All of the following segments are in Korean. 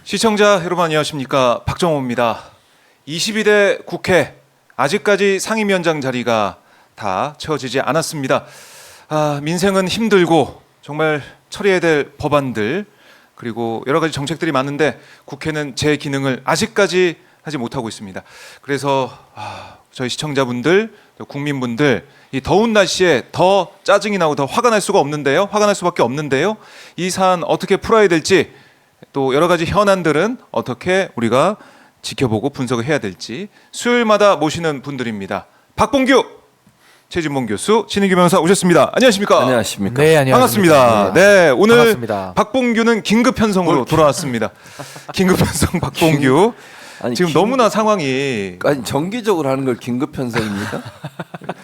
시청자 여러분 안녕하십니까, 박정호입니다. 22대 국회 아직까지 상임위원장 자리가 다 채워지지 않았습니다. 민생은 힘들고 정말 처리해야 될 법안들 그리고 여러 가지 정책들이 많은데 국회는 제 기능을 아직까지 하지 못하고 있습니다. 그래서 저희 시청자분들, 국민분들 이 더운 날씨에 더 짜증이 나고 더 화가 날 수가 없는데요. 화가 날 수밖에 없는데요. 이 사안 어떻게 풀어야 될지 또 여러 가지 현안들은 어떻게 우리가 지켜보고 분석을 해야 될지 수요일마다 모시는 분들입니다. 박봉규, 최진봉 교수, 신인규 변호사 오셨습니다. 안녕하십니까? 안녕하십니까? 네, 안녕하십니까? 반갑습니다. 네, 오늘 반갑습니다. 박봉규는 긴급 편성으로 돌아왔습니다. 긴급 편성 박봉규. 아니, 지금 너무나 상황이 정기적으로 하는 걸 긴급 편성입니까?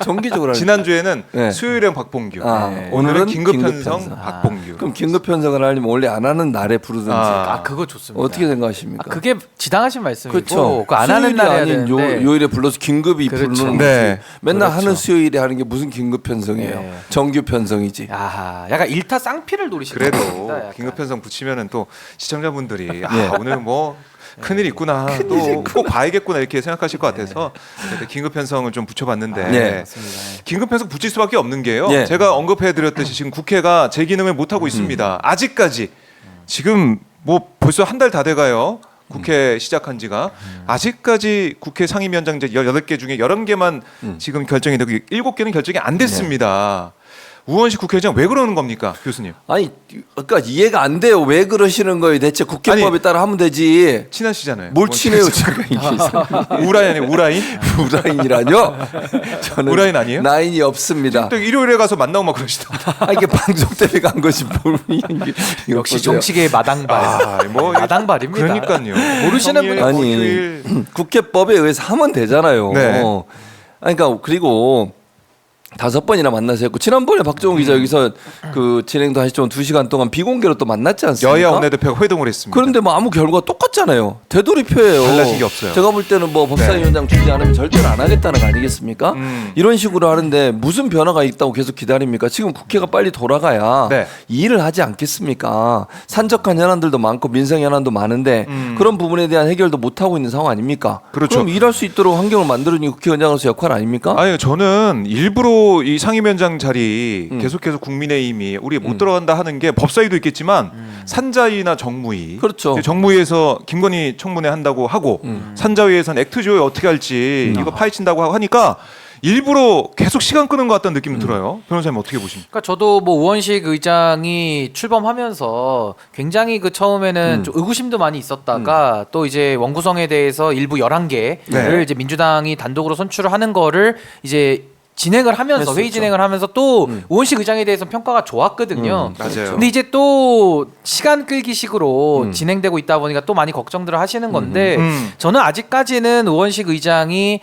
정기적으로 하는 지난주에는 네. 수요일엔 박봉규, 네. 오늘은 긴급 편성 박봉규. 그럼 긴급 편성을 하려면 원래 안 하는 날에 부르든지 그거 좋습니다. 어떻게 생각하십니까? 그게 지당하신 말씀이고 그렇죠. 그거 안 하는 날에 해야 아닌 되는데 요일에 불러서 긴급히 그렇죠. 부르는 거지. 네. 맨날 그렇죠. 하는 수요일에 하는 게 무슨 긴급 편성이에요? 네. 정규 편성이지. 약간 일타 쌍피를 노리시는 그래도 겁니다, 약간. 긴급 편성 붙이면은 또 시청자분들이 네. 오늘 뭐 큰일 있구나, 또 꼭 봐야겠구나 이렇게 생각하실 것 같아서 긴급 편성을 좀 붙여봤는데 네. 맞습니다. 긴급 편성 붙일 수밖에 없는 게요. 네. 제가 언급해드렸듯이 지금 국회가 제 기능을 못 하고 있습니다. 아직까지 지금 뭐 벌써 한 달 다 돼가요. 국회 시작한 지가 아직까지 국회 상임위원장제 18개 중에 11개만 지금 결정이 되고 7개는 결정이 안 됐습니다. 우원식 국회의장 왜 그러는 겁니까, 교수님? 아니, 그러니까 이해가 안 돼요. 왜 그러시는 거예요? 대체 국회법에 아니, 따라 하면 되지. 친하시잖아요. 뭘 뭐 친해요 지금? 우라인 아니에요? 우라인? 우라인이라뇨? 저는 우라인 아니에요? 라인이 없습니다. 또 일요일에 가서 만나고 막 그러시더라고요. 이게 방송 때문에 간 것이 뭘 역시 정치계의 마당발. 뭐 마당발입니다. 그러니까요. 모르시는 평일, 분이 아니 목요일. 국회법에 의해서 하면 되잖아요. 네. 아니, 그러니까 그리고 5번이나 만나서 했고 지난번에 박정우 기자 여기서 그 진행도 하시지만 2시간 동안 비공개로 또 만났지 않습니까? 여야 원내대표가 회동을 했습니다. 그런데 뭐 아무 결과 똑같잖아요. 되돌이표예요. 달라진 게 없어요. 제가 볼 때는 뭐 법사위원장 주지 않으면 절대로 안 하겠다는 거 아니겠습니까? 이런 식으로 하는데 무슨 변화가 있다고 계속 기다립니까? 지금 국회가 빨리 돌아가야 네. 이 일을 하지 않겠습니까? 산적한 현안들도 많고 민생 현안도 많은데 그런 부분에 대한 해결도 못 하고 있는 상황 아닙니까? 그렇죠. 그럼 일할 수 있도록 환경을 만들어주는 게 국회의장으로서 역할 아닙니까? 아니, 저는 일부러 이 상임위원장 자리 계속해서 국민의힘이 우리 못 들어간다 하는 게 법사위도 있겠지만 산자위나 정무위, 그렇죠. 정무위에서 김건희 청문회 한다고 하고 산자위에서는 액트조에 어떻게 할지 이거 파헤친다고 하니까 일부러 계속 시간 끄는 것 같다는 느낌이 들어요. 변호사님 어떻게 보십니까? 그러니까 저도 뭐 우원식 의장이 출범하면서 굉장히 그 처음에는 좀 의구심도 많이 있었다가 또 이제 원구성에 대해서 일부 11개를 네. 이제 민주당이 단독으로 선출을 하는 거를 이제 진행을 하면서 했었죠. 회의 진행을 하면서 또 우원식 의장에 대해서 평가가 좋았거든요. 맞아요. 근데 이제 또 시간 끌기식으로 진행되고 있다 보니까 또 많이 걱정들을 하시는 건데 저는 아직까지는 우원식 의장이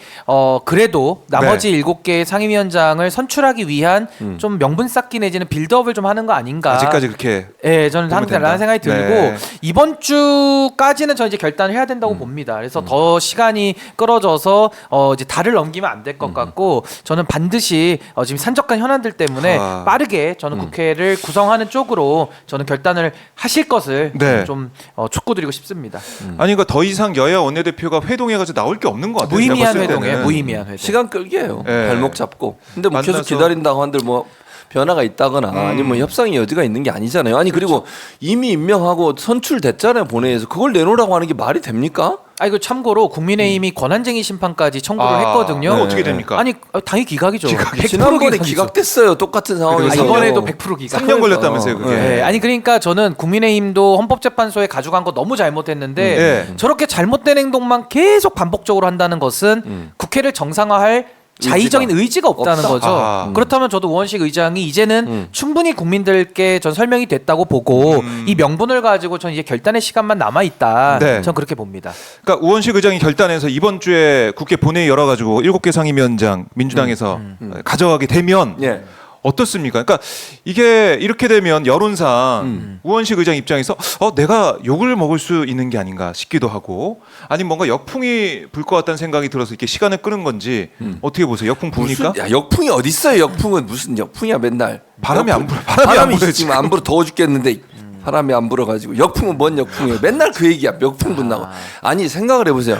그래도 나머지 7개의 상임위원장을 선출하기 위한 좀 명분 쌓기 내지는 빌드업을 좀 하는 거 아닌가. 아직까지 그렇게 예, 저는 보면 된다. 항상 생각이 들고 네. 이번 주까지는 저 이제 결단을 해야 된다고 봅니다. 그래서 더 시간이 끌어져서 이제 달을 넘기면 안 될 것 같고 저는 반드시 지금 산적한 현안들 때문에 빠르게 저는 국회를 구성하는 쪽으로 저는 결단을 하실 것을 네. 좀 촉구드리고 싶습니다. 아니 그러니까 더 이상 여야 원내대표가 회동해가지고 나올 게 없는 것 같아요. 무의미한 제가 봤을 회동에 때는. 무의미한 회동. 시간 끌기예요. 네. 발목 잡고. 근데 뭐 계속 만나서- 기다린다고 한들 뭐 변화가 있다거나 아니면 뭐 협상의 여지가 있는 게 아니잖아요. 아니 그리고 이미 임명하고 선출됐잖아요, 본회의에서. 그걸 내놓으라고 하는 게 말이 됩니까? 이거 참고로 국민의힘이 권한쟁의 심판까지 청구를 했거든요. 그거 어떻게 됩니까? 아니 당연히 기각이죠. 100% 지난번에 기각이죠. 기각됐어요. 똑같은 상황에서. 이번에도 100% 기각. 3년 걸렸다면서요, 그게. 네. 아니 그러니까 저는 국민의힘도 헌법재판소에 가져간 거 너무 잘못했는데 네. 저렇게 잘못된 행동만 계속 반복적으로 한다는 것은 국회를 정상화할 자의적인 의지가 없다는 없다. 거죠. 그렇다면 저도 우원식 의장이 이제는 충분히 국민들께 전 설명이 됐다고 보고 이 명분을 가지고 전 이제 결단의 시간만 남아 있다. 네. 전 그렇게 봅니다. 그러니까 우원식 의장이 결단해서 이번 주에 국회 본회의 열어가지고 7개 상임위원장 민주당에서 가져가게 되면 예. 어떻습니까? 그러니까 이게 이렇게 되면 여론상 우원식 의장 입장에서 내가 욕을 먹을 수 있는 게 아닌가 싶기도 하고 아니면 뭔가 역풍이 불 것 같다는 생각이 들어서 이렇게 시간을 끄는 건지 어떻게 보세요? 역풍 부니까? 무슨, 야, 역풍이 어디 있어요? 역풍은 무슨 역풍이야 맨날. 바람이 안 불어. 바람이 안 불어요, 지금 안 불어 더워 죽겠는데 바람이 안 불어가지고 역풍은 뭔 역풍이에요. 맨날 그 얘기야. 역풍 분다고. 아니 생각을 해보세요.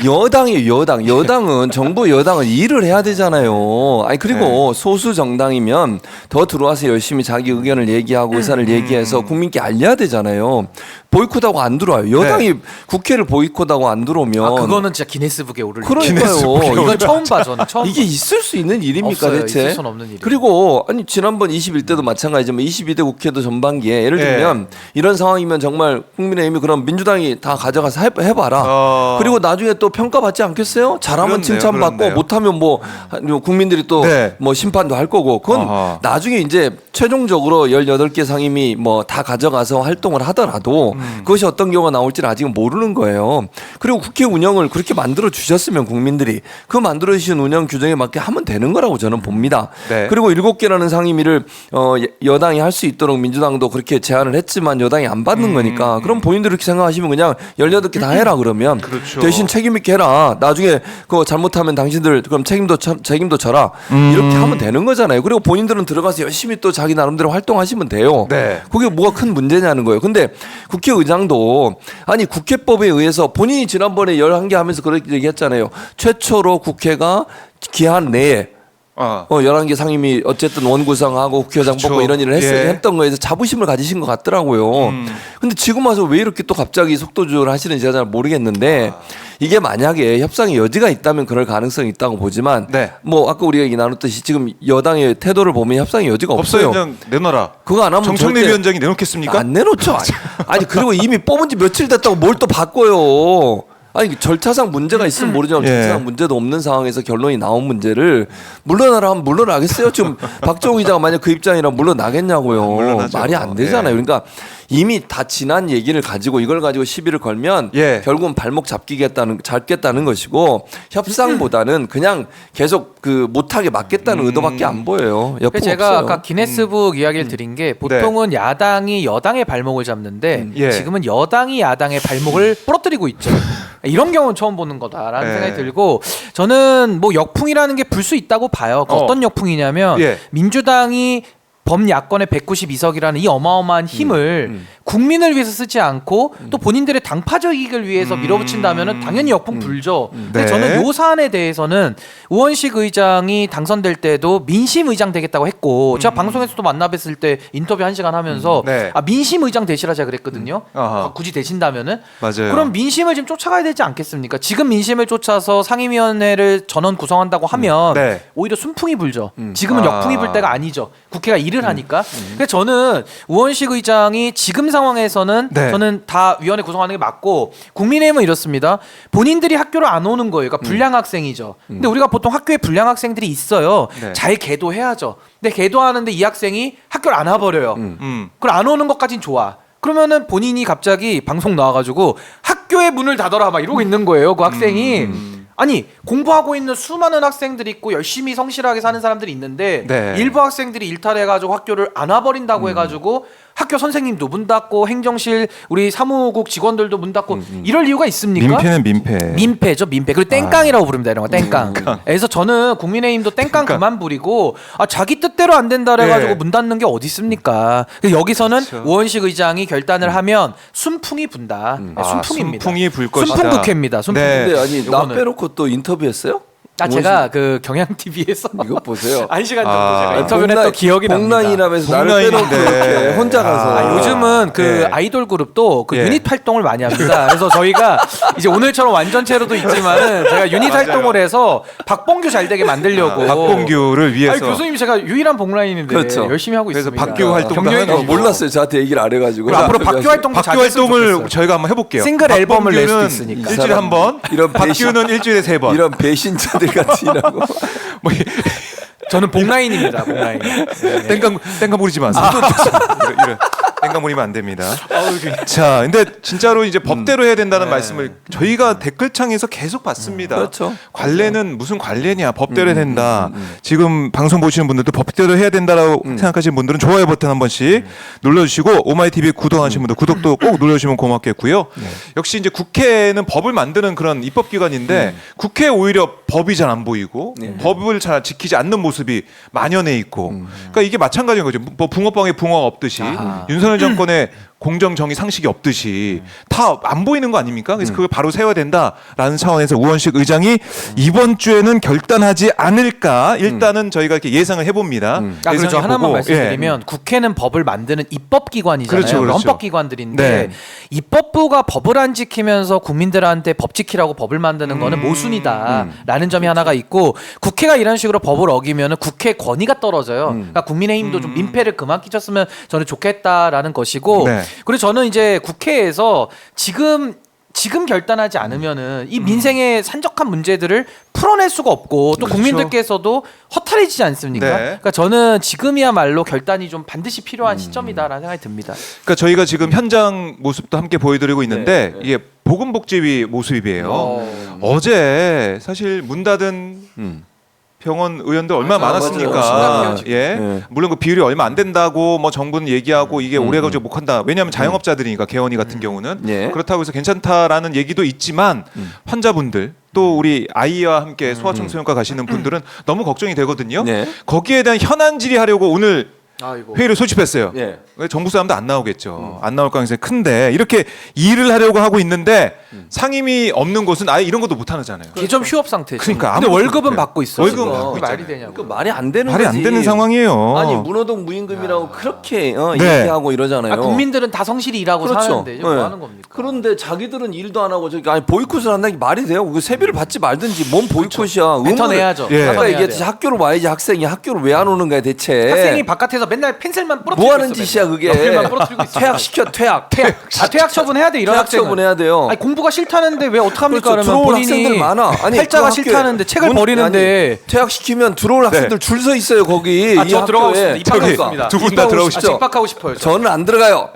여당이에요. 여당은 정부 여당은 일을 해야 되잖아요. 아니 그리고 소수 정당이면 더 들어와서 열심히 자기 의견을 얘기하고 의사를 얘기해서 국민께 알려야 되잖아요. 보이콧하고 안 들어와요. 여당이 국회를 보이콧하고 안 들어오면 아, 그거는 진짜 기네스북에 오를 그러니까요. 이건 처음 봐 저는 처음 이게 있을 수 있는 일입니까 없어요. 대체? 있을 수는 없는 일이에요. 그리고 아니 지난번 21대도 마찬가지지만 22대 국회도 전반기에 예를 들면 이런 상황이면 정말 국민의힘이 그럼 민주당이 다 가져가서 해봐라. 그리고 나중에 또 평가받지 않겠어요? 잘하면 그렇네요, 칭찬받고 그렇네요. 못하면 뭐 국민들이 또 뭐 심판도 할 거고 그건 나중에 이제 최종적으로 18개 상임위 뭐 다 가져가서 활동을 하더라도 그것이 어떤 경우가 나올지는 아직은 모르는 거예요. 그리고 국회 운영을 그렇게 만들어 주셨으면 국민들이 그 만들어 주신 운영 규정에 맞게 하면 되는 거라고 저는 봅니다. 네. 그리고 7개라는 상임위를 여당이 할 수 있도록 민주당도 그렇게 제안을 했지만 여당이 안 받는 거니까 그럼 본인들 이렇게 생각하시면 그냥 18개 다 해라 그러면 그렇죠. 대신 책임 있게 해라. 나중에 그거 잘못하면 당신들 그럼 책임도 져라. 이렇게 하면 되는 거잖아요. 그리고 본인들은 들어가서 열심히 또 자기 나름대로 활동하시면 돼요. 네. 그게 뭐가 큰 문제냐는 거예요. 근데 국회의장도 아니 국회법에 의해서 본인이 지난번에 11개 하면서 그렇게 얘기했잖아요. 최초로 국회가 기한 내에 11개 상임위 어쨌든 원구성하고 국회의장 그렇죠. 뽑고 이런 일을 예. 했던 거에서 자부심을 가지신 것 같더라고요. 근데 지금 와서 왜 이렇게 또 갑자기 속도 조절을 하시는지 제가 잘 모르겠는데 이게 만약에 협상의 여지가 있다면 그럴 가능성이 있다고 보지만 네. 뭐 아까 우리가 얘기 나눴듯이 지금 여당의 태도를 보면 협상의 여지가 없어요. 없어요. 그냥 내놔라. 그거 안 하면 정청래 절대 위원장이 내놓겠습니까? 안 내놓죠. 아니 그리고 이미 뽑은 지 며칠 됐다고 뭘 또 바꿔요. 아니 절차상 문제가 있으면 모르지만 절차상 문제도 없는 상황에서 결론이 나온 문제를 물러나라 하면 물러나겠어요? 지금 박정우 기자가 만약 그 입장이라면 물러나겠냐고요. 물러나죠. 말이 안 되잖아요. 그러니까 이미 다 지난 얘기를 가지고 이걸 가지고 시비를 걸면 결국은 발목 잡겠다는 것이고 협상보다는 그냥 계속 그 못하게 막겠다는 의도밖에 안 보여요. 그래서 제가 없어요. 아까 기네스북 이야기를 드린 게 보통은 야당이 여당의 발목을 잡는데 지금은 여당이 야당의 발목을 부러뜨리고 있죠. 이런 경우는 처음 보는 거다라는 생각이 들고 저는 뭐 역풍이라는 게 불 수 있다고 봐요. 어떤 역풍이냐면 민주당이 범야권의 192석이라는 이 어마어마한 힘을 국민을 위해서 쓰지 않고 또 본인들의 당파적 이익을 위해서 밀어붙인다면 당연히 역풍 불죠. 근데 저는 요 사안에 대해서는 우원식 의장이 당선될 때도 민심 의장 되겠다고 했고 제가 방송에서도 만나뵀을 때 인터뷰 1시간 하면서 민심 의장 되시라 제가 그랬거든요. 굳이 되신다면은 맞아요. 그럼 민심을 지금 쫓아가야 되지 않겠습니까? 지금 민심을 쫓아서 상임위원회를 전원 구성한다고 하면 오히려 순풍이 불죠. 지금은 역풍이 불 때가 아니죠. 국회가 일을 하니까. 그래서 저는 우원식 의장이 지금 상황에서는 저는 다 위원회 구성하는 게 맞고 국민의힘은 이렇습니다. 본인들이 학교를 안 오는 거예요. 그러니까 불량 학생이죠. 근데 우리가 보통 학교에 불량 학생들이 있어요. 잘 계도해야죠. 근데 계도하는데 이 학생이 학교를 안 와버려요. 그걸 안 오는 것까진 좋아. 그러면은 본인이 갑자기 방송 나와가지고 학교의 문을 닫아라 막 이러고 있는 거예요. 그 학생이. 아니 공부하고 있는 수많은 학생들이 있고 열심히 성실하게 사는 사람들이 있는데 일부 학생들이 일탈해가지고 학교를 안 와버린다고 해가지고 학교 선생님도 문 닫고 행정실 우리 사무국 직원들도 문 닫고 이럴 이유가 있습니까? 민폐는 민폐. 민폐죠 민폐. 그리고 땡깡이라고 부릅니다 이런 거 땡깡. 그래서 저는 국민의힘도 땡깡 그만 부리고 자기 뜻대로 안 된다 그래가지고 문 닫는 게 어디 있습니까? 여기서는 우원식 의장이 결단을 하면 순풍이 분다. 순풍입니다. 순풍이 불 것이다. 순풍국회입니다. 순풍. 근데 아니 나 요거는. 빼놓고 또 인터뷰했어요? 제가 그 경향 TV에서 이거 보세요. 1시간 정도 제가 인터뷰를 했던 기억이 납니다. 복랑이라면서 나를 빼놓고 이렇게 혼자 가서 요즘은 그 아이돌 그룹도 그 유닛 활동을 많이 합니다. 그래서 저희가 이제 오늘처럼 완전체로도 있지만은 제가 유닛 활동을 해서 박봉규 잘 되게 만들려고 박봉규를 위해서. 교수님 제가 유일한 복라인인데 열심히 하고 그래서 있습니다. 박규 활동도 경력이 몰랐어요. 저한테 얘기를 안 해가지고. 앞으로 박규 활동도 박규 활동을 저희가 한번 해볼게요. 싱글 앨범을 낼 수도 박봉규는 있으니까. 일주일에 한 번. 박규는 일주일에 3번. 이런 배신자들 같으라고. 저는 복라인입니다. 복라인. 땡깡 부리지 마세요. 이런 땡깡 부리면 안 됩니다. 자, 근데 진짜로 이제 법대로 해야 된다는 말씀을 저희가 댓글창에서 계속 받습니다. 그렇죠. 관례는 무슨 관례냐? 법대로 해야 된다. 지금 방송 보시는 분들도 법대로 해야 된다라고 생각하시는 분들은 좋아요 버튼 한 번씩 눌러주시고 오마이TV 구독하시는 분들 구독도 꼭 눌러주시면 고맙겠고요. 역시 이제 국회는 법을 만드는 그런 입법기관인데 국회에 오히려 법이 잘 안 보이고 법을 잘 지키지 않는 모습이 만연해 있고 그러니까 이게 마찬가지인 거죠. 뭐 붕어빵에 붕어가 없듯이 윤석열 정권의 공정 정의 상식이 없듯이 다 안 보이는 거 아닙니까? 그래서 그걸 바로 세워야 된다라는 차원에서 우원식 의장이 이번 주에는 결단하지 않을까 일단은 저희가 이렇게 예상을 해봅니다. 그렇죠. 예상해 하나만 보고, 말씀드리면 국회는 법을 만드는 입법기관이잖아요. 그렇죠, 그렇죠. 헌법기관들인데 네. 입법부가 법을 안 지키면서 국민들한테 법 지키라고 법을 만드는 거는 모순이다라는 점이 하나가 있고 국회가 이런 식으로 법을 어기면 국회 권위가 떨어져요. 그러니까 국민의힘도 좀 민폐를 그만 끼쳤으면 저는 좋겠다라는 것이고 네. 그리고 저는 이제 국회에서 지금 결단하지 않으면은 이 민생의 산적한 문제들을 풀어낼 수가 없고 또 그렇죠. 국민들께서도 허탈해지지 않습니까? 네. 그러니까 저는 지금이야말로 결단이 좀 반드시 필요한 시점이다라는 생각이 듭니다. 그러니까 저희가 지금 현장 모습도 함께 보여드리고 있는데 이게 보건복지위 모습이에요. 어제 사실 문 닫은 병원 의원들 얼마나 맞아요. 많았습니까? 맞아요. 예, 네. 물론 그 비율이 얼마 안 된다고 뭐 정부는 얘기하고 이게 오래 가지고 못 한다. 왜냐하면 자영업자들이니까 개원이 같은 경우는 예. 그렇다고 해서 괜찮다라는 얘기도 있지만 환자분들 또 우리 아이와 함께 소아청소년과 가시는 분들은 너무 걱정이 되거든요. 네. 거기에 대한 현안 질의하려고 오늘 회의를 소집했어요. 예. 정부 사람도 안 나오겠죠. 안 나올 가능성이 큰데 이렇게 일을 하려고 하고 있는데 상임위 없는 곳은 아예 이런 것도 못 하잖아요. 개점 휴업 상태죠. 그러니까 근데 아무것도 월급은 못해요. 받고 있어요. 월급은 지금. 받고 그게 말이 있잖아요. 되냐고. 그 말이 안 되는 말이 거지. 안 되는 상황이에요. 아니 문호동 무임금이라고 그렇게 네. 얘기하고 이러잖아요. 국민들은 다 성실히 일하고 그렇죠. 사는데 이제 뭐 네. 하는 겁니까? 그런데 자기들은 일도 안 하고 저기 아니 보이콧을 한다는 게 말이 돼요? 그 세비를 받지 말든지 뭔 보이콧이야? 뱉어내야죠. 예. 아까 뱉어내야 얘기했듯이 돼요. 학교를 와야지 학생이 학교를 왜 안 오는 거야 대체? 학생이 바깥에서 맨날 펜슬만 부러뜨리고 뭐 하는 있어, 짓이야 맨날. 그게? 연필만 부러뜨리고 있어. 퇴학시켜 퇴학. 퇴학 처분해야 돼 이런 퇴학 학생은. 처분해야 돼요. 아니 공부가 싫다는데 왜 어떡합니까? 그렇죠. 그러면 들어올 본인이 학생들 많아. 아니, 팔자가 그 학교에 싫다는데 책을 버리는데 아니, 퇴학시키면 들어올 학생들 줄 서 있어요 거기. 아, 이 저 들어가고 학교에. 싶습니다. 입학하겠습니다. 두 분 다 들어오시죠. 입학하고 싶어요. 저. 저는 안 들어가요.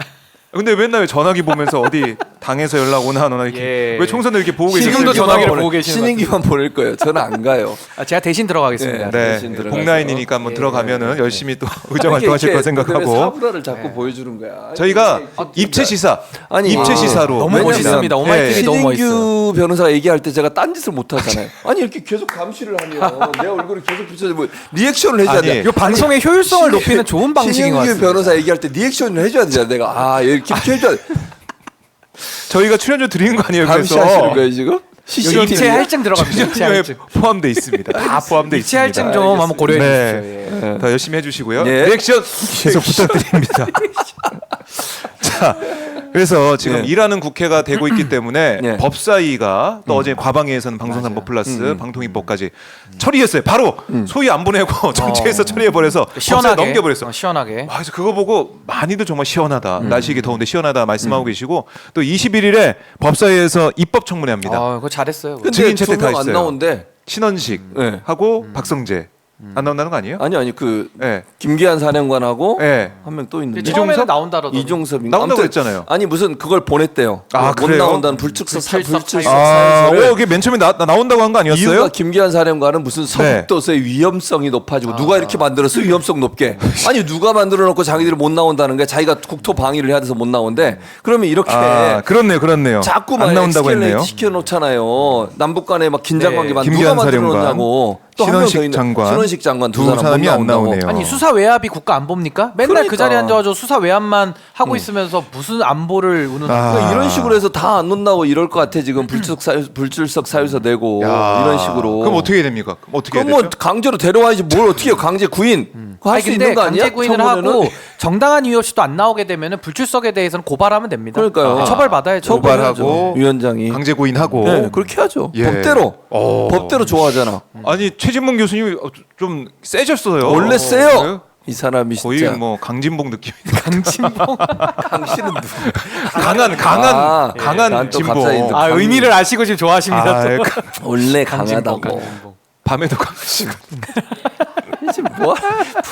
근데 맨날 왜 전화기 보면서 어디 당에서 연락 오나 안 오나 이렇게 예. 왜 총선을 이렇게 보고 계세요? 지금도 전화기를 보고 계시는 것 신인기만 보낼 거예요. 저는 안 가요. 제가 대신 들어가겠습니다. 네. 네, 대신 들어가서. 복라인이니까 한번 들어가면은 열심히 또 의정 이렇게 활동하실 거 왜 생각하고 사브라를 자꾸 보여주는 거야. 저희가 아니, 입체 시사, 아니, 입체 시사로 너무 왜냐면 멋있습니다. 오마이TV 너무 멋있어요. 신인규 변호사가 얘기할 때 제가 딴짓을 못 하잖아요. 아니 이렇게 계속 감시를 하면 내 얼굴을 계속 붙여서 뭐 리액션을 해줘야 아니, 돼. 이 방송의 효율성을 높이는 좋은 방식인 것 신인규 같습니다. 변호사 얘기할 때 리액션을 해줘야 되잖아. 내가 이렇게 해줘야 돼. 저희가 출연료 드리는 거 아니에요? 감시하시는 그래서 거예요 지금? 여기 입체 할증 들어갑니다. 입체 출연료에 할증. 포함돼 있습니다. 다 포함돼 입체 있습니다. 할증 좀 한번 고려해 주십시오. 네, 예. 더 열심히 해주시고요. 네. 리액션 계속 부탁드립니다. 자, 그래서 지금 네. 일하는 국회가 되고 있기 때문에 네. 법사위가 또 어제 과방위에서는 방송산법 플러스 방통위법까지 처리했어요. 바로 소위 안 보내고 정치에서 처리해버려서 법사위에 시원하게 넘겨버렸어. 시원하게. 와, 그래서 그거 보고 많이들 정말 시원하다. 날씨가 더운데 시원하다 말씀하고 계시고 또 21일에 법사위에서 입법 청문회합니다. 그거 잘했어요. 근데 증인 채택 다 두명 안 있어요. 나온대. 신원식 네. 하고 박성재 안 나온다는 거 아니에요? 아니 그 네. 김기한 사령관하고 네. 한 명 또 있는데. 처음에는 나온다더니 이종섭인가? 나온다고 아무튼 했잖아요. 아니 무슨 그걸 보냈대요. 아, 못 그래요? 나온다는 불출석 불출석 아, 사유서를. 그게 맨 처음에 나온다고 한 거 아니었어요? 이유가 김기한 사령관은 무슨 서북도서의 위험성이 높아지고 누가 이렇게 만들었어 위험성 높게 아니 누가 만들어 놓고 자기들이 못 나온다는 거야 자기가 국토 방위를 해야 돼서 못 나온대 그러면 이렇게 아, 그렇네요. 자꾸 안 나온다고 했네요. 시켜놓잖아요 남북 간에 막 긴장관계 네. 누가 김기한 만들어 사령관, 놓냐고 또 한 명 더 신원식 있는 장관, 신원식 장관 두 두 사람 사람이 못 안 나온다고. 나오네요. 아니 수사 외압이 국가 안보입니까? 맨날 그러니까. 그 자리에 앉아가지고 수사 외압만 하고 있으면서 무슨 안보를 우는 아. 그러니까 이런 식으로 해서 다 안 논다고 이럴 것 같아 지금 불출석 사유서 내고 야, 이런 식으로 그럼 어떻게 됩니까? 그럼 어떻게 해야 그럼 뭐 되죠? 강제로 데려와야지 뭘 어떻게 해요 강제 구인 그거 할 수 있는 거 아니야? 강제 구인을 청문회는? 하고 정당한 이유 없이 또 안 나오게 되면은 불출석에 대해서는 고발하면 됩니다. 그러니까요. 처벌 받아야죠. 고발하고 위원장이 강제 구인하고 네, 그렇게 하죠. 예. 법대로 오. 법대로 좋아하잖아. 아니 최진봉 교수님이 좀 세졌어요. 원래 세요. 그래요? 이 사람이 거의 진짜 뭐 강진봉 느낌. 강진봉. 당신은 누구? 강한 난또 진봉. 갑자기 또 아 의미를 아시고 지금 좋아하십니다. 아, 또. 원래 강진봉, 강하다고. 강진봉. 밤에도 강하시고 지금 뭐?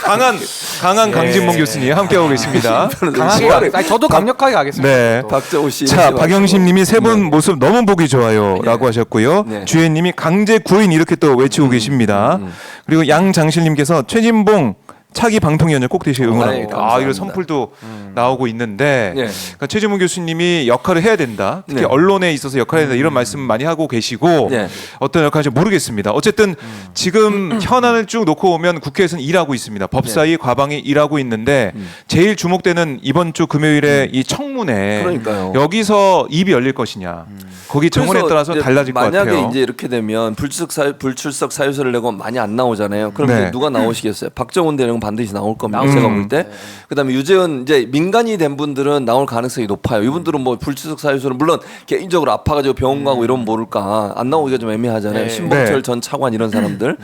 강한 강진봉 교수님 함께하고 계십니다. 강하게. 아니, 저도 강력하게 가겠습니다. 네. 또. 박정호 씨. 자, 박영심님이 세 분 모습 너무 보기 좋아요라고 하셨고요. 네. 주혜님이 강제 구인 이렇게 또 외치고 계십니다. 그리고 양장실님께서 최진봉 차기 방통위원장 꼭 되시길 응원합니다. 감사합니다. 이런 선풀도 나오고 있는데 네. 그러니까 최지문 교수님이 역할을 해야 된다. 특히 네. 언론에 있어서 역할을 해야 된다. 이런 말씀 많이 하고 계시고 네. 어떤 역할인지 모르겠습니다. 어쨌든 지금 현안을 쭉 놓고 보면 국회에서는 일하고 있습니다. 법사위 과방이 일하고 있는데 제일 주목되는 이번 주 금요일에 이 청문회 그러니까요. 여기서 입이 열릴 것이냐. 거기 정원에 그래서 따라서 이제 달라질 것 같아요. 만약에 이제 이렇게 되면 불출석 사유서를 내고 많이 안 나오잖아요. 그럼 네. 이제 누가 나오시겠어요? 박정훈 대령은 반드시 나올 겁니다. 나오죠. 제가 볼 때. 그다음에 유재현 이제 민간이 된 분들은 나올 가능성이 높아요. 이분들은 뭐 불출석 사유서는 물론 개인적으로 아파가지고 병원 가고 이러면 모를까 안 나오기가 좀 애매하잖아요. 네. 신봉철 네. 전 차관 이런 사람들.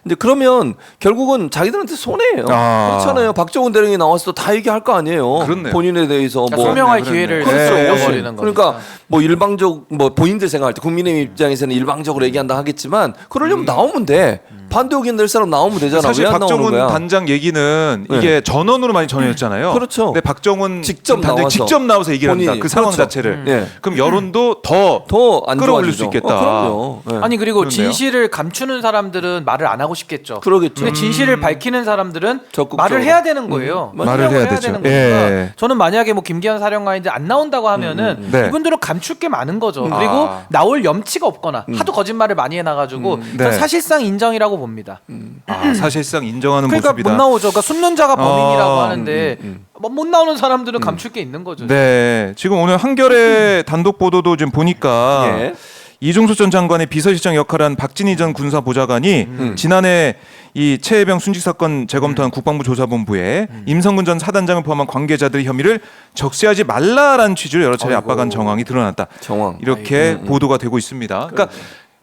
근데 그러면 결국은 자기들한테 손해예요. 아. 그렇잖아요. 박정훈 대령이 나와서 다 얘기할 거 아니에요. 그렇네요. 본인에 대해서 그러니까 뭐 소명할 그렇네. 기회를 그렇죠. 잃어버리는 거니까. 그러니까 뭐 일방적 뭐 본인들 생각할 때 국민의 입장에서는 일방적으로 얘기한다 하겠지만 그러려면 나오면 돼. 반대 의견 낼 사람 나오면 되잖아. 사실 왜 안 나오는 박정훈 거야? 단장 얘기는 네. 이게 전원으로 많이 전해졌잖아요. 그렇죠. 근데 박정훈 직접 단장이 나와서. 직접 나와서 얘기를 합니다. 본인이. 그 상황 그렇죠. 자체를. 네. 그럼 여론도 더 더안 끌어올릴 수 있겠다. 그럼요. 네. 아니 그리고 그렇네요. 진실을 감추는 사람들은 말을 안 하고 싶겠죠. 그러겠죠. 근데 진실을 밝히는 사람들은 적극적으로. 말을 해야 되는 거예요. 말을 해야 되죠. 되는 거니까. 예. 저는 만약에 뭐 김기현 사령관인데 안 나온다고 하면은 네. 이분들은 감출 게 많은 거죠. 그리고 나올 염치가 없거나 하도 거짓말을 많이 해놔가지고 네. 저는 사실상 인정이라고 봅니다. 사실상 인정하는 그러니까 모습이다. 못 나오죠. 그러니까 숨는 자가 범인이라고 어, 하는데 뭐못 나오는 사람들은 감출 게 있는 거죠. 네, 지금 오늘 한겨레 단독 보도도 좀 보니까 예. 이종석 전 장관의 비서실장 역할한 박진희 전 군사보좌관이 지난해 이 최혜병 순직 사건 재검토한 국방부 조사본부에 임성근 전 사단장을 포함한 관계자들의 혐의를 적시하지 말라라는 취지로 여러 차례 압박한 정황이 드러났다. 정황. 이렇게 보도가 되고 있습니다. 그러니까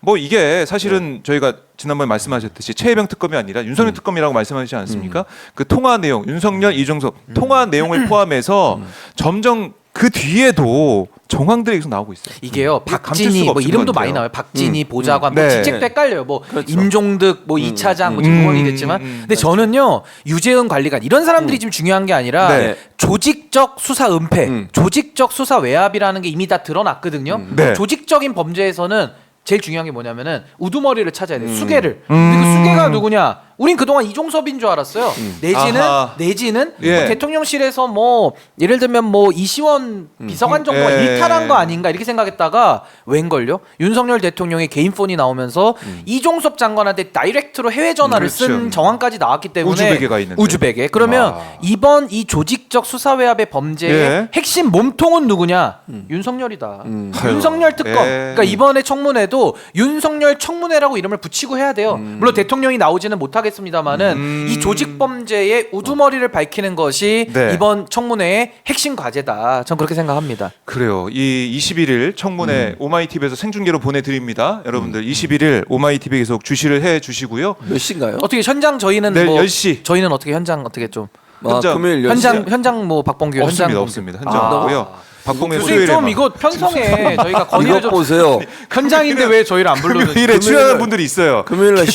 뭐 이게 사실은 저희가 지난번에 말씀하셨듯이 최혜병 특검이 아니라 윤석열 특검이라고 말씀하시지 않았습니까? 그 통화 내용, 윤석열, 이종석 통화 내용을 포함해서 점점 그 뒤에도 정황들이 계속 나오고 있어요. 이게요. 감출 박진희 수가 뭐 없을 이름도 것 많이 같아요. 나와요. 박진희 보좌관 뭐 네. 직책도 헷갈려요. 뭐 그렇죠. 임종득 뭐 2차장 뭐 지금 모르겠지만 근데 저는요. 유재은 관리관 이런 사람들이 지금 중요한 게 아니라 네. 조직적 수사 은폐, 조직적 수사 외압이라는 게 이미 다 드러났거든요. 네. 조직적인 범죄에서는 제일 중요한 게 뭐냐면은 우두머리를 찾아야 돼요. 수괴를. 근데 그 수괴가 누구냐? 우린 그동안 이종섭인 줄 알았어요. 아하. 내지는 예. 뭐 대통령실에서 뭐 예를 들면 뭐 이시원 비서관 정도가 예. 일탈한 거 아닌가 이렇게 생각했다가 웬걸요? 윤석열 대통령의 개인 폰이 나오면서 이종섭 장관한테 다이렉트로 해외 전화를 그렇죠. 쓴 정황까지 나왔기 때문에 우즈베게가 있는데. 우즈베게. 그러면 와. 이번 이 조직적 수사 외압의 범죄의 예. 핵심 몸통은 누구냐? 윤석열이다. 윤석열 특검. 예. 그러니까 이번에 청문회도 윤석열 청문회라고 이름을 붙이고 해야 돼요. 물론 대통령이 나오지는 못하겠습니다만은 이 조직 범죄의 우두머리를 밝히는 것이 네. 이번 청문회의 핵심 과제다. 전 그렇게 생각합니다. 그래요. 이 21일 청문회 오마이TV에서 생중계로 보내드립니다. 여러분들 21일 오마이TV 계속 주시를 해주시고요. 몇 시인가요? 어떻게 현장 저희는 내일 뭐 10시. 저희는 어떻게 현장 어떻게 좀 현장. 금요일 10시. 현장 뭐 박봉규 없습니다. 현장 없습니다. 현장 없고요. 박봉의 교수님 수요일에 좀 이거 편성해. 저희가 건의를 이것 좀 보세요. 현장인데 왜 저희를 안 불러주지? 금요일에 출연하는 분들이 있어요. 금요일날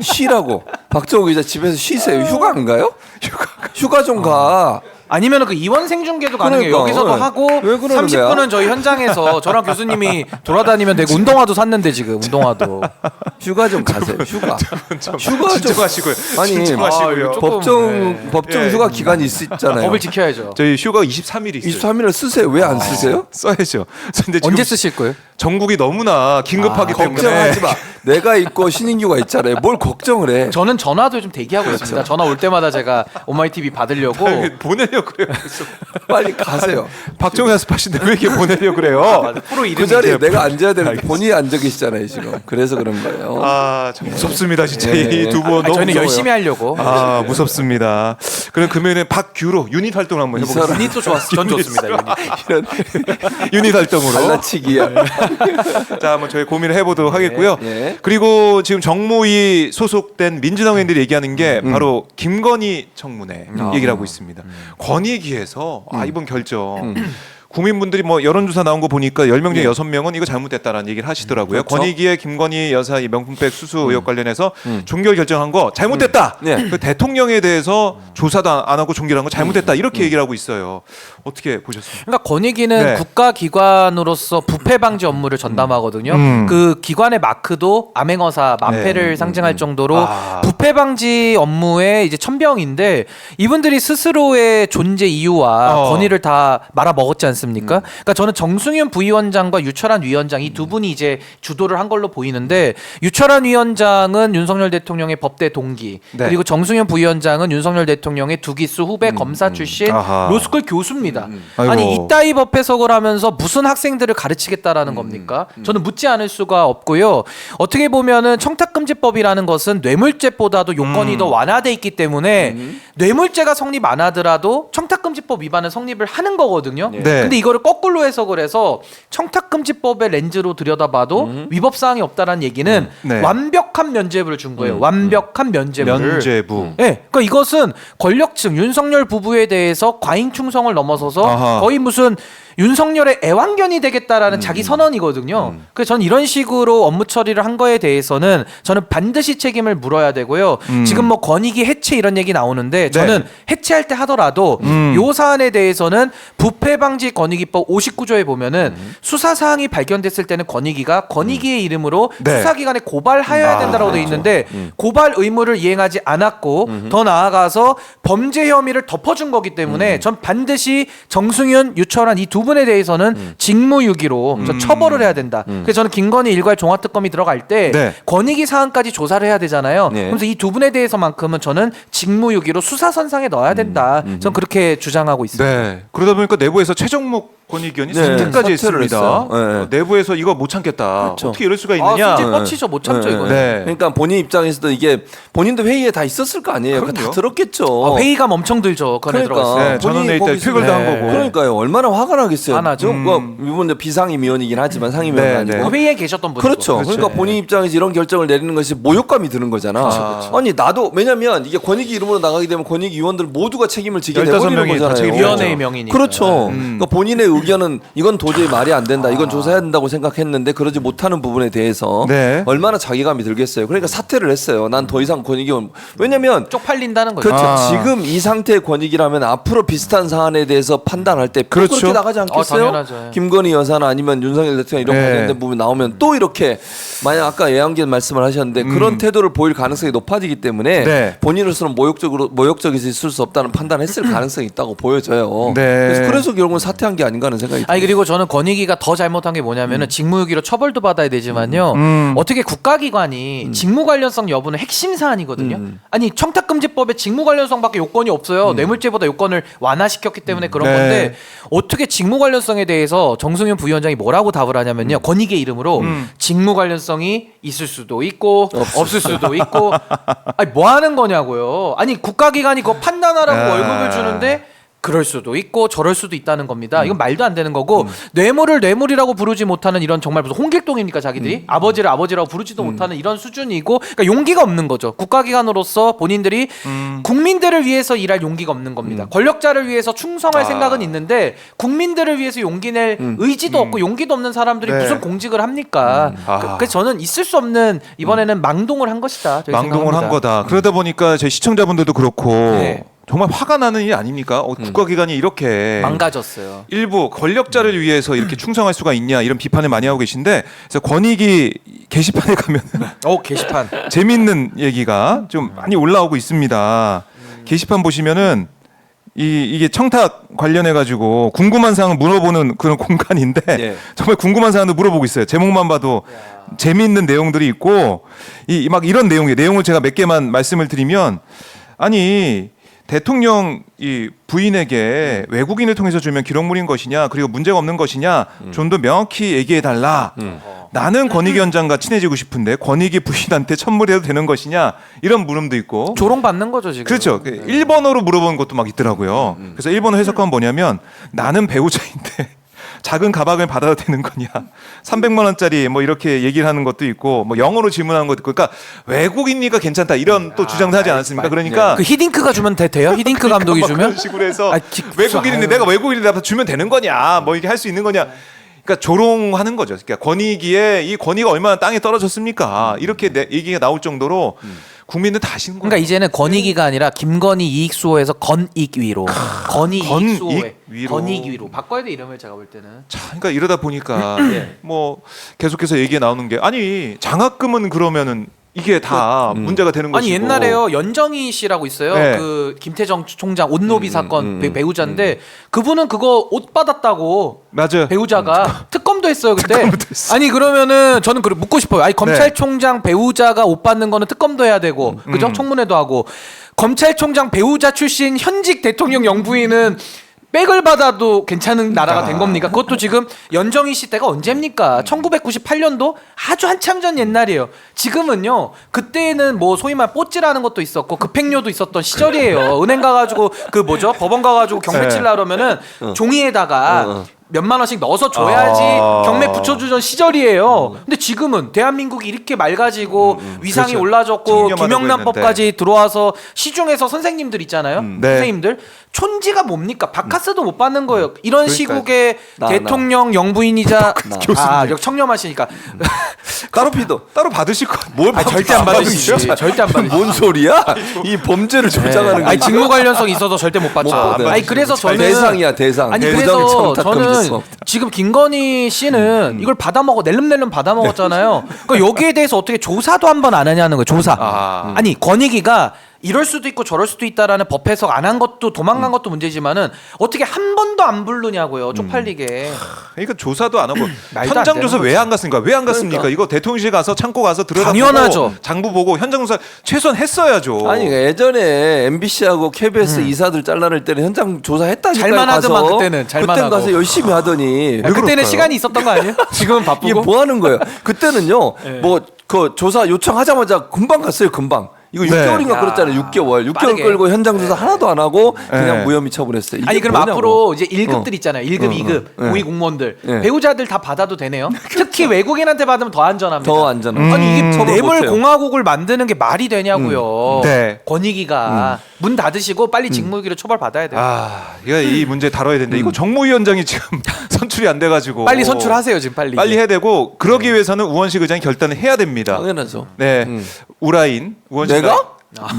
쉬라고. 박정우 기자 집에서 쉬세요. 휴가 안 가요? 휴가 좀 가. 아니면 그 이원 생중계도 가능해요. 그러니까, 여기서도 왜? 하고 왜 그러는 30분은 거야? 저희 현장에서 저랑 교수님이 돌아다니면 되고 운동화도 샀는데 지금 운동화도 휴가 좀 가세요. 휴가. 휴가 좀 진정하시고요. 아니, 진정하시고요. 조금, 법정 예. 휴가 기간이 있잖아요. 법을 지켜야죠. 저희 휴가 23일이 있어요. 23일을 쓰세요. 왜 안 쓰세요? 써야죠. 근데 지금 언제 쓰실 거예요? 전국이 너무나 긴급하기 때문에 걱정하지 마. 내가 있고 신인규가 있잖아요. 뭘 걱정을 해. 저는 전화도 좀 대기하고 있습니다. 전화 올 때마다 제가 오마이TV 받으려고 보내려고 그래요. 그래서 빨리 가세요. 박정희 연습하시는데 왜 이렇게 보내려고 그래요? 프로 그 이름이 자리에 내가 앉아야 되는데 본인이 앉아 계시잖아요. 지금. 그래서 그런 거예요. 아, 참 무섭습니다. 진짜 예. 이 두 분 너무 저희는 무서워요. 열심히 하려고. 아, 무섭습니다. 그럼 금요일에 박규로 유닛 활동을 한번 이 해보겠습니다. 사람 유닛도 좋았어. 전 좋습니다. 유닛. 이런 유닛 활동으로. 갈라치기야. 자, 한번 저희 고민을 해보도록 하겠고요. 예. 그리고 지금 정무위 소속된 민주당 의원들이 얘기하는 게 바로 김건희 청문회 얘기를 하고 있습니다. 권익위에서 이번 결정 국민분들이 뭐 여론조사 나온 거 보니까 10명 중에 예. 6명은 이거 잘못됐다라는 얘기를 하시더라고요. 그렇죠. 권익위의 김건희 여사 이 명품백 수수 의혹 관련해서 종결 결정한 거 잘못됐다. 네. 그 대통령에 대해서 조사도 안 하고 종결한 거 잘못됐다. 이렇게 얘기를 하고 있어요. 어떻게 보셨습니까? 그러니까 권익위는 네. 국가기관으로서 부패 방지 업무를 전담하거든요. 그 기관의 마크도 암행어사 만패를 상징할 정도로 아. 부패 방지 업무의 이제 천병인데 이분들이 스스로의 존재 이유와 권위를 다 말아 먹었지 않습니까? 그러니까 저는 정승윤 부위원장과 유철한 위원장 이 두 분이 이제 주도를 한 걸로 보이는데 유철한 위원장은 윤석열 대통령의 법대 동기 네. 그리고 정승윤 부위원장은 윤석열 대통령의 두 기수 후배 검사 출신 아하. 로스쿨 교수입니다. 아이고. 아니 이따위 법 해석을 하면서 무슨 학생들을 가르치겠다라는 겁니까? 저는 묻지 않을 수가 없고요. 어떻게 보면은 청탁금지법이라는 것은 뇌물죄보다도 요건이 더 완화돼 있기 때문에 뇌물죄가 성립 안 하더라도 청탁금지법 위반은 성립을 하는 거거든요. 네. 근데 이거를 거꾸로 해석을 해서 청탁금지법의 렌즈로 들여다봐도 위법 사항이 없다라는 얘기는 네. 완벽한 면죄부를 준 거예요. 완벽한 면죄부를. 면죄부. 네, 그러니까 이것은 권력층 윤석열 부부에 대해서 과잉 충성을 넘어서서 아하. 거의 무슨 윤석열의 애완견이 되겠다라는 자기 선언이거든요. 그래서 저는 이런 식으로 업무 처리를 한 거에 대해서는 저는 반드시 책임을 물어야 되고요. 지금 뭐 권익위 해체 이런 얘기 나오는데 저는 해체할 때 하더라도 요 사안에 대해서는 부패방지권익위법 59조에 보면은 수사 사항이 발견됐을 때는 권익위가 권익위의 이름으로 네. 수사기관에 고발하여야 된다라고 돼 있는데 고발 의무를 이행하지 않았고 더 나아가서 범죄 혐의를 덮어준 거기 때문에 전 반드시 정승윤, 유철한 이 두 분에 대해서는 직무유기로 저 처벌을 해야 된다. 그래서 저는 김건희 일괄 종합특검이 들어갈 때 네. 권익위 사안까지 조사를 해야 되잖아요. 네. 그래서 이 두 분에 대해서만큼은 저는 직무유기로 수사선상에 넣어야 된다. 저는 그렇게 주장하고 있습니다. 네. 그러다 보니까 내부에서 최종목 권익위원이 네, 사퇴까지 사퇴를 했습니다. 했어요. 네. 내부에서 이거 못 참겠다. 그렇죠. 어떻게 이럴 수가 아, 있느냐. 순진 뻗치죠. 못 참죠, 네. 이거는. 네. 그러니까 본인 입장에서도 이게 본인도 회의에 다 있었을 거 아니에요. 그거 다 그럼요. 들었겠죠. 아, 회의감 엄청 들죠. 그 안에 그러니까 들어갔어요. 네, 전원회의 때 본인이 표결도 한 거고. 그러니까요. 얼마나 화가 나겠어요. 안 하죠. 이분도 비상임위원이긴 하지만 상임위원이 네, 아니고. 네. 회의에 계셨던 분이고. 그렇죠. 그렇죠. 그러니까 본인 입장에서 이런 결정을 내리는 것이 모욕감이 드는 거잖아. 아니 나도 왜냐면 이게 권익위 이름으로 나가게 되면 권익위원들 모두가 책임을 지게 15 되버리는 명이 다 거잖아요. 책임을 위원회의 명이니까. 그렇죠. 그러니까 본인의 의견은 이건 도저히 말이 안 된다. 이건 조사해야 된다고 생각했는데 그러지 못하는 부분에 대해서 네. 얼마나 자괴감이 들겠어요. 그러니까 사퇴를 했어요. 난 더 이상 권익위원 왜냐면 쪽팔린다는 거죠. 그렇죠. 아. 지금 이 상태의 권익이라면 앞으로 비슷한 사안에 대해서 판단할 때 그렇죠. 그렇게 나가지 않겠어요? 당연하죠. 김건희 여사나 아니면 윤석열 대통령 이런 네. 관련된 부분 나오면 또 이렇게 만약 아까 예안견 말씀을 하셨는데 그런 태도를 보일 가능성이 높아지기 때문에 네. 본인으로서는 모욕적이 있을 수 없다는 판단을 했을 가능성이 있다고 보여져요. 네. 그래서 결국은 사퇴한 게 아닌가 하는 생각이 아니 그리고 저는 권익위가 더 잘못한 게 뭐냐면은 직무유기로 처벌도 받아야 되지만요. 어떻게 국가기관이 직무 관련성 여부는 핵심 사안이거든요. 아니 청탁금지법에 직무 관련성밖에 요건이 없어요. 뇌물죄보다 요건을 완화시켰기 때문에 그런 네. 건데 어떻게 직무 관련성에 대해서 정승윤 부위원장이 뭐라고 답을 하냐면요. 권익위 이름으로 직무 관련성이 있을 수도 있고 없을 수도 있고 아니 뭐 하는 거냐고요. 아니 국가기관이 그거 판단하라고 아. 월급을 주는데 그럴 수도 있고 저럴 수도 있다는 겁니다. 이건 말도 안 되는 거고 뇌물을 뇌물이라고 부르지 못하는 이런 정말 무슨 홍길동입니까 자기들이 아버지를 아버지라고 부르지도 못하는 이런 수준이고 그러니까 용기가 없는 거죠. 국가기관으로서 본인들이 국민들을 위해서 일할 용기가 없는 겁니다. 권력자를 위해서 충성할 생각은 있는데 국민들을 위해서 용기 낼 의지도 없고 용기도 없는 사람들이 네. 무슨 공직을 합니까? 아. 그래서 저는 있을 수 없는 이번에는 망동을 한 것이다. 저희 망동을 한 생각합니다. 거다. 그러다 보니까 제 시청자분들도 그렇고 네. 정말 화가 나는 일 아닙니까? 국가기관이 이렇게 망가졌어요. 일부 권력자를 위해서 이렇게 충성할 수가 있냐 이런 비판을 많이 하고 계신데 그래서 권익위 게시판에 가면 게시판. 재밌는 얘기가 좀 많이 올라오고 있습니다. 게시판 보시면은 이게 청탁 관련해 가지고 궁금한 사항을 물어보는 그런 공간인데 예. 정말 궁금한 사항도 물어보고 있어요. 제목만 봐도 재미있는 내용들이 있고 막 이런 내용을 제가 몇 개만 말씀을 드리면 아니 대통령 이 부인에게 외국인을 통해서 주면 기록물인 것이냐 그리고 문제가 없는 것이냐 좀 더 명확히 얘기해 달라. 나는 권익위원장과 친해지고 싶은데 권익위 부인한테 천물해도 되는 것이냐 이런 물음도 있고 조롱 받는 거죠 지금. 그렇죠. 일본어로 물어본 것도 막 있더라고요. 그래서 일본어 해석하면 뭐냐면 나는 배우자인데 작은 가방을 받아도 되는 거냐? 300만 원짜리 뭐 이렇게 얘기를 하는 것도 있고 뭐 영어로 질문하는 것도 있고 그러니까 외국인이니까 괜찮다 이런 또 주장도 하지 않았습니까? 그러니까 그 히딩크가 주면 돼요? 히딩크 감독이 막 주면? 그런 식으로 해서 아, 외국인인데 내가 외국인인데 주면 되는 거냐? 뭐 이게 할 수 있는 거냐? 그러니까 조롱하는 거죠. 그러니까 권익위에 이 권위가 얼마나 땅에 떨어졌습니까? 이렇게 얘기가 나올 정도로 국민들 다 아시는 거예요. 그러니까 이제는 권익위가 아니라 김건희 이익수호에서 건익위로 건익수호에 건익위로. 건익위로 바꿔야 돼 이름을 제가 볼 때는. 자, 그러니까 이러다 보니까 뭐 계속해서 얘기가 나오는 게 아니 장학금은 그러면은 이게 다 문제가 되는 아니 것이고 옛날에요 연정희 씨라고 있어요. 네. 그 김태정 총장 옷노비 사건 배우자인데 그분은 그거 옷 받았다고 맞아요. 배우자가 특검도 했어요 그때. 특검도 했어. 아니 그러면은 저는 그래 묻고 싶어요. 아니 검찰총장 배우자가 옷 받는 거는 특검도 해야 되고 그죠? 청문회도 하고 검찰총장 배우자 출신 현직 대통령 영부인은 백을 받아도 괜찮은 나라가 된 겁니까? 그것도 지금 연정희 씨 때가 언제입니까? 1998년도 아주 한참 전 옛날이에요. 지금은요. 그때는 뭐 소위 말 뽀찌라는 것도 있었고 급행료도 있었던 시절이에요. 은행 가가지고 그 뭐죠? 법원 가가지고 경매 칠라 그러면은 종이에다가 몇만 원씩 넣어서 줘야지 경매 붙여주던 시절이에요. 근데 지금은 대한민국이 이렇게 맑아지고 위상이 그렇죠. 올라졌고 징념하다고 김영란법까지 들어와서 시중에서 선생님들 있잖아요. 네. 선생님들 촌지가 뭡니까? 바카스도 못 받는 거예요. 이런 시국에 나. 대통령 영부인이자 교수님. 여기 청렴하시니까 따로 피도 따로 받으실 거 뭘 절대 안 받으시죠. 절대 안 받으시죠. 뭔 소리야? 이 범죄를 조장하는 아니 거. 직무 관련성이 있어서 절대 못 받죠. 못 받아요. 아니 그래서 저는 대상이야 대상. 아니 부정 그래서 청탁 저는 금지법. 지금 김건희 씨는 이걸 받아먹어 낼름낼름 받아먹었잖아요. 그러니까 여기에 대해서 어떻게 조사도 한 번 안 하냐는 거예요. 조사. 아니 권익위가 이럴 수도 있고 저럴 수도 있다라는 법 해석 안 한 것도 도망간 것도 문제지만은 어떻게 한 번도 안 부르냐고요. 쪽팔리게. 그러니까 조사도 안 하고 말도 안 현장 되는 조사 왜 안 갔습니까? 왜 안 갔습니까? 그러니까. 이거 대통령실 가서 창고 가서 들여다보고 당연하죠. 장부 보고 현장 조사 최소한 했어야죠. 아니 그러니까 예전에 MBC하고 KBS 이사들 잘라낼 때는 현장 조사했다니까요. 잘만 하더만, 가서. 그때는 잘만 그땐 하고. 가서 열심히 하더니 그때는 그럴까요? 시간이 있었던 거 아니에요? 지금은 바쁘고. 이게 뭐 하는 거예요? 그때는요. 뭐 그 조사 요청하자마자 금방 갔어요. 금방. 이거 네. 6개월인가 야, 그랬잖아요. 6개월. 6개월 빠르게. 끌고 현장 조사 하나도 안 하고 그냥 네. 무혐의 처분했어요. 이게 아니 그럼 뭐냐고. 앞으로 이제 1급들 있잖아요. 1급, 2급 고위 공무원들 네. 배우자들 다 받아도 되네요. 특히 외국인한테 받으면 더 안전합니다. 더 안전한. 아니 이게 처벌 뇌물 못해요. 공화국을 만드는 게 말이 되냐고요. 네. 권익위가 문 닫으시고 빨리 직무유기로 처벌 받아야 돼요. 이거 이 문제 다뤄야 되는데 이거 정무위원장이 지금 선출이 안 돼가지고 빨리 선출하세요 지금 빨리. 빨리 해야 되고 그러기 위해서는 우원식 의장이 결단을 해야 됩니다. 당연하죠. 네, 우라인 우원식 내가?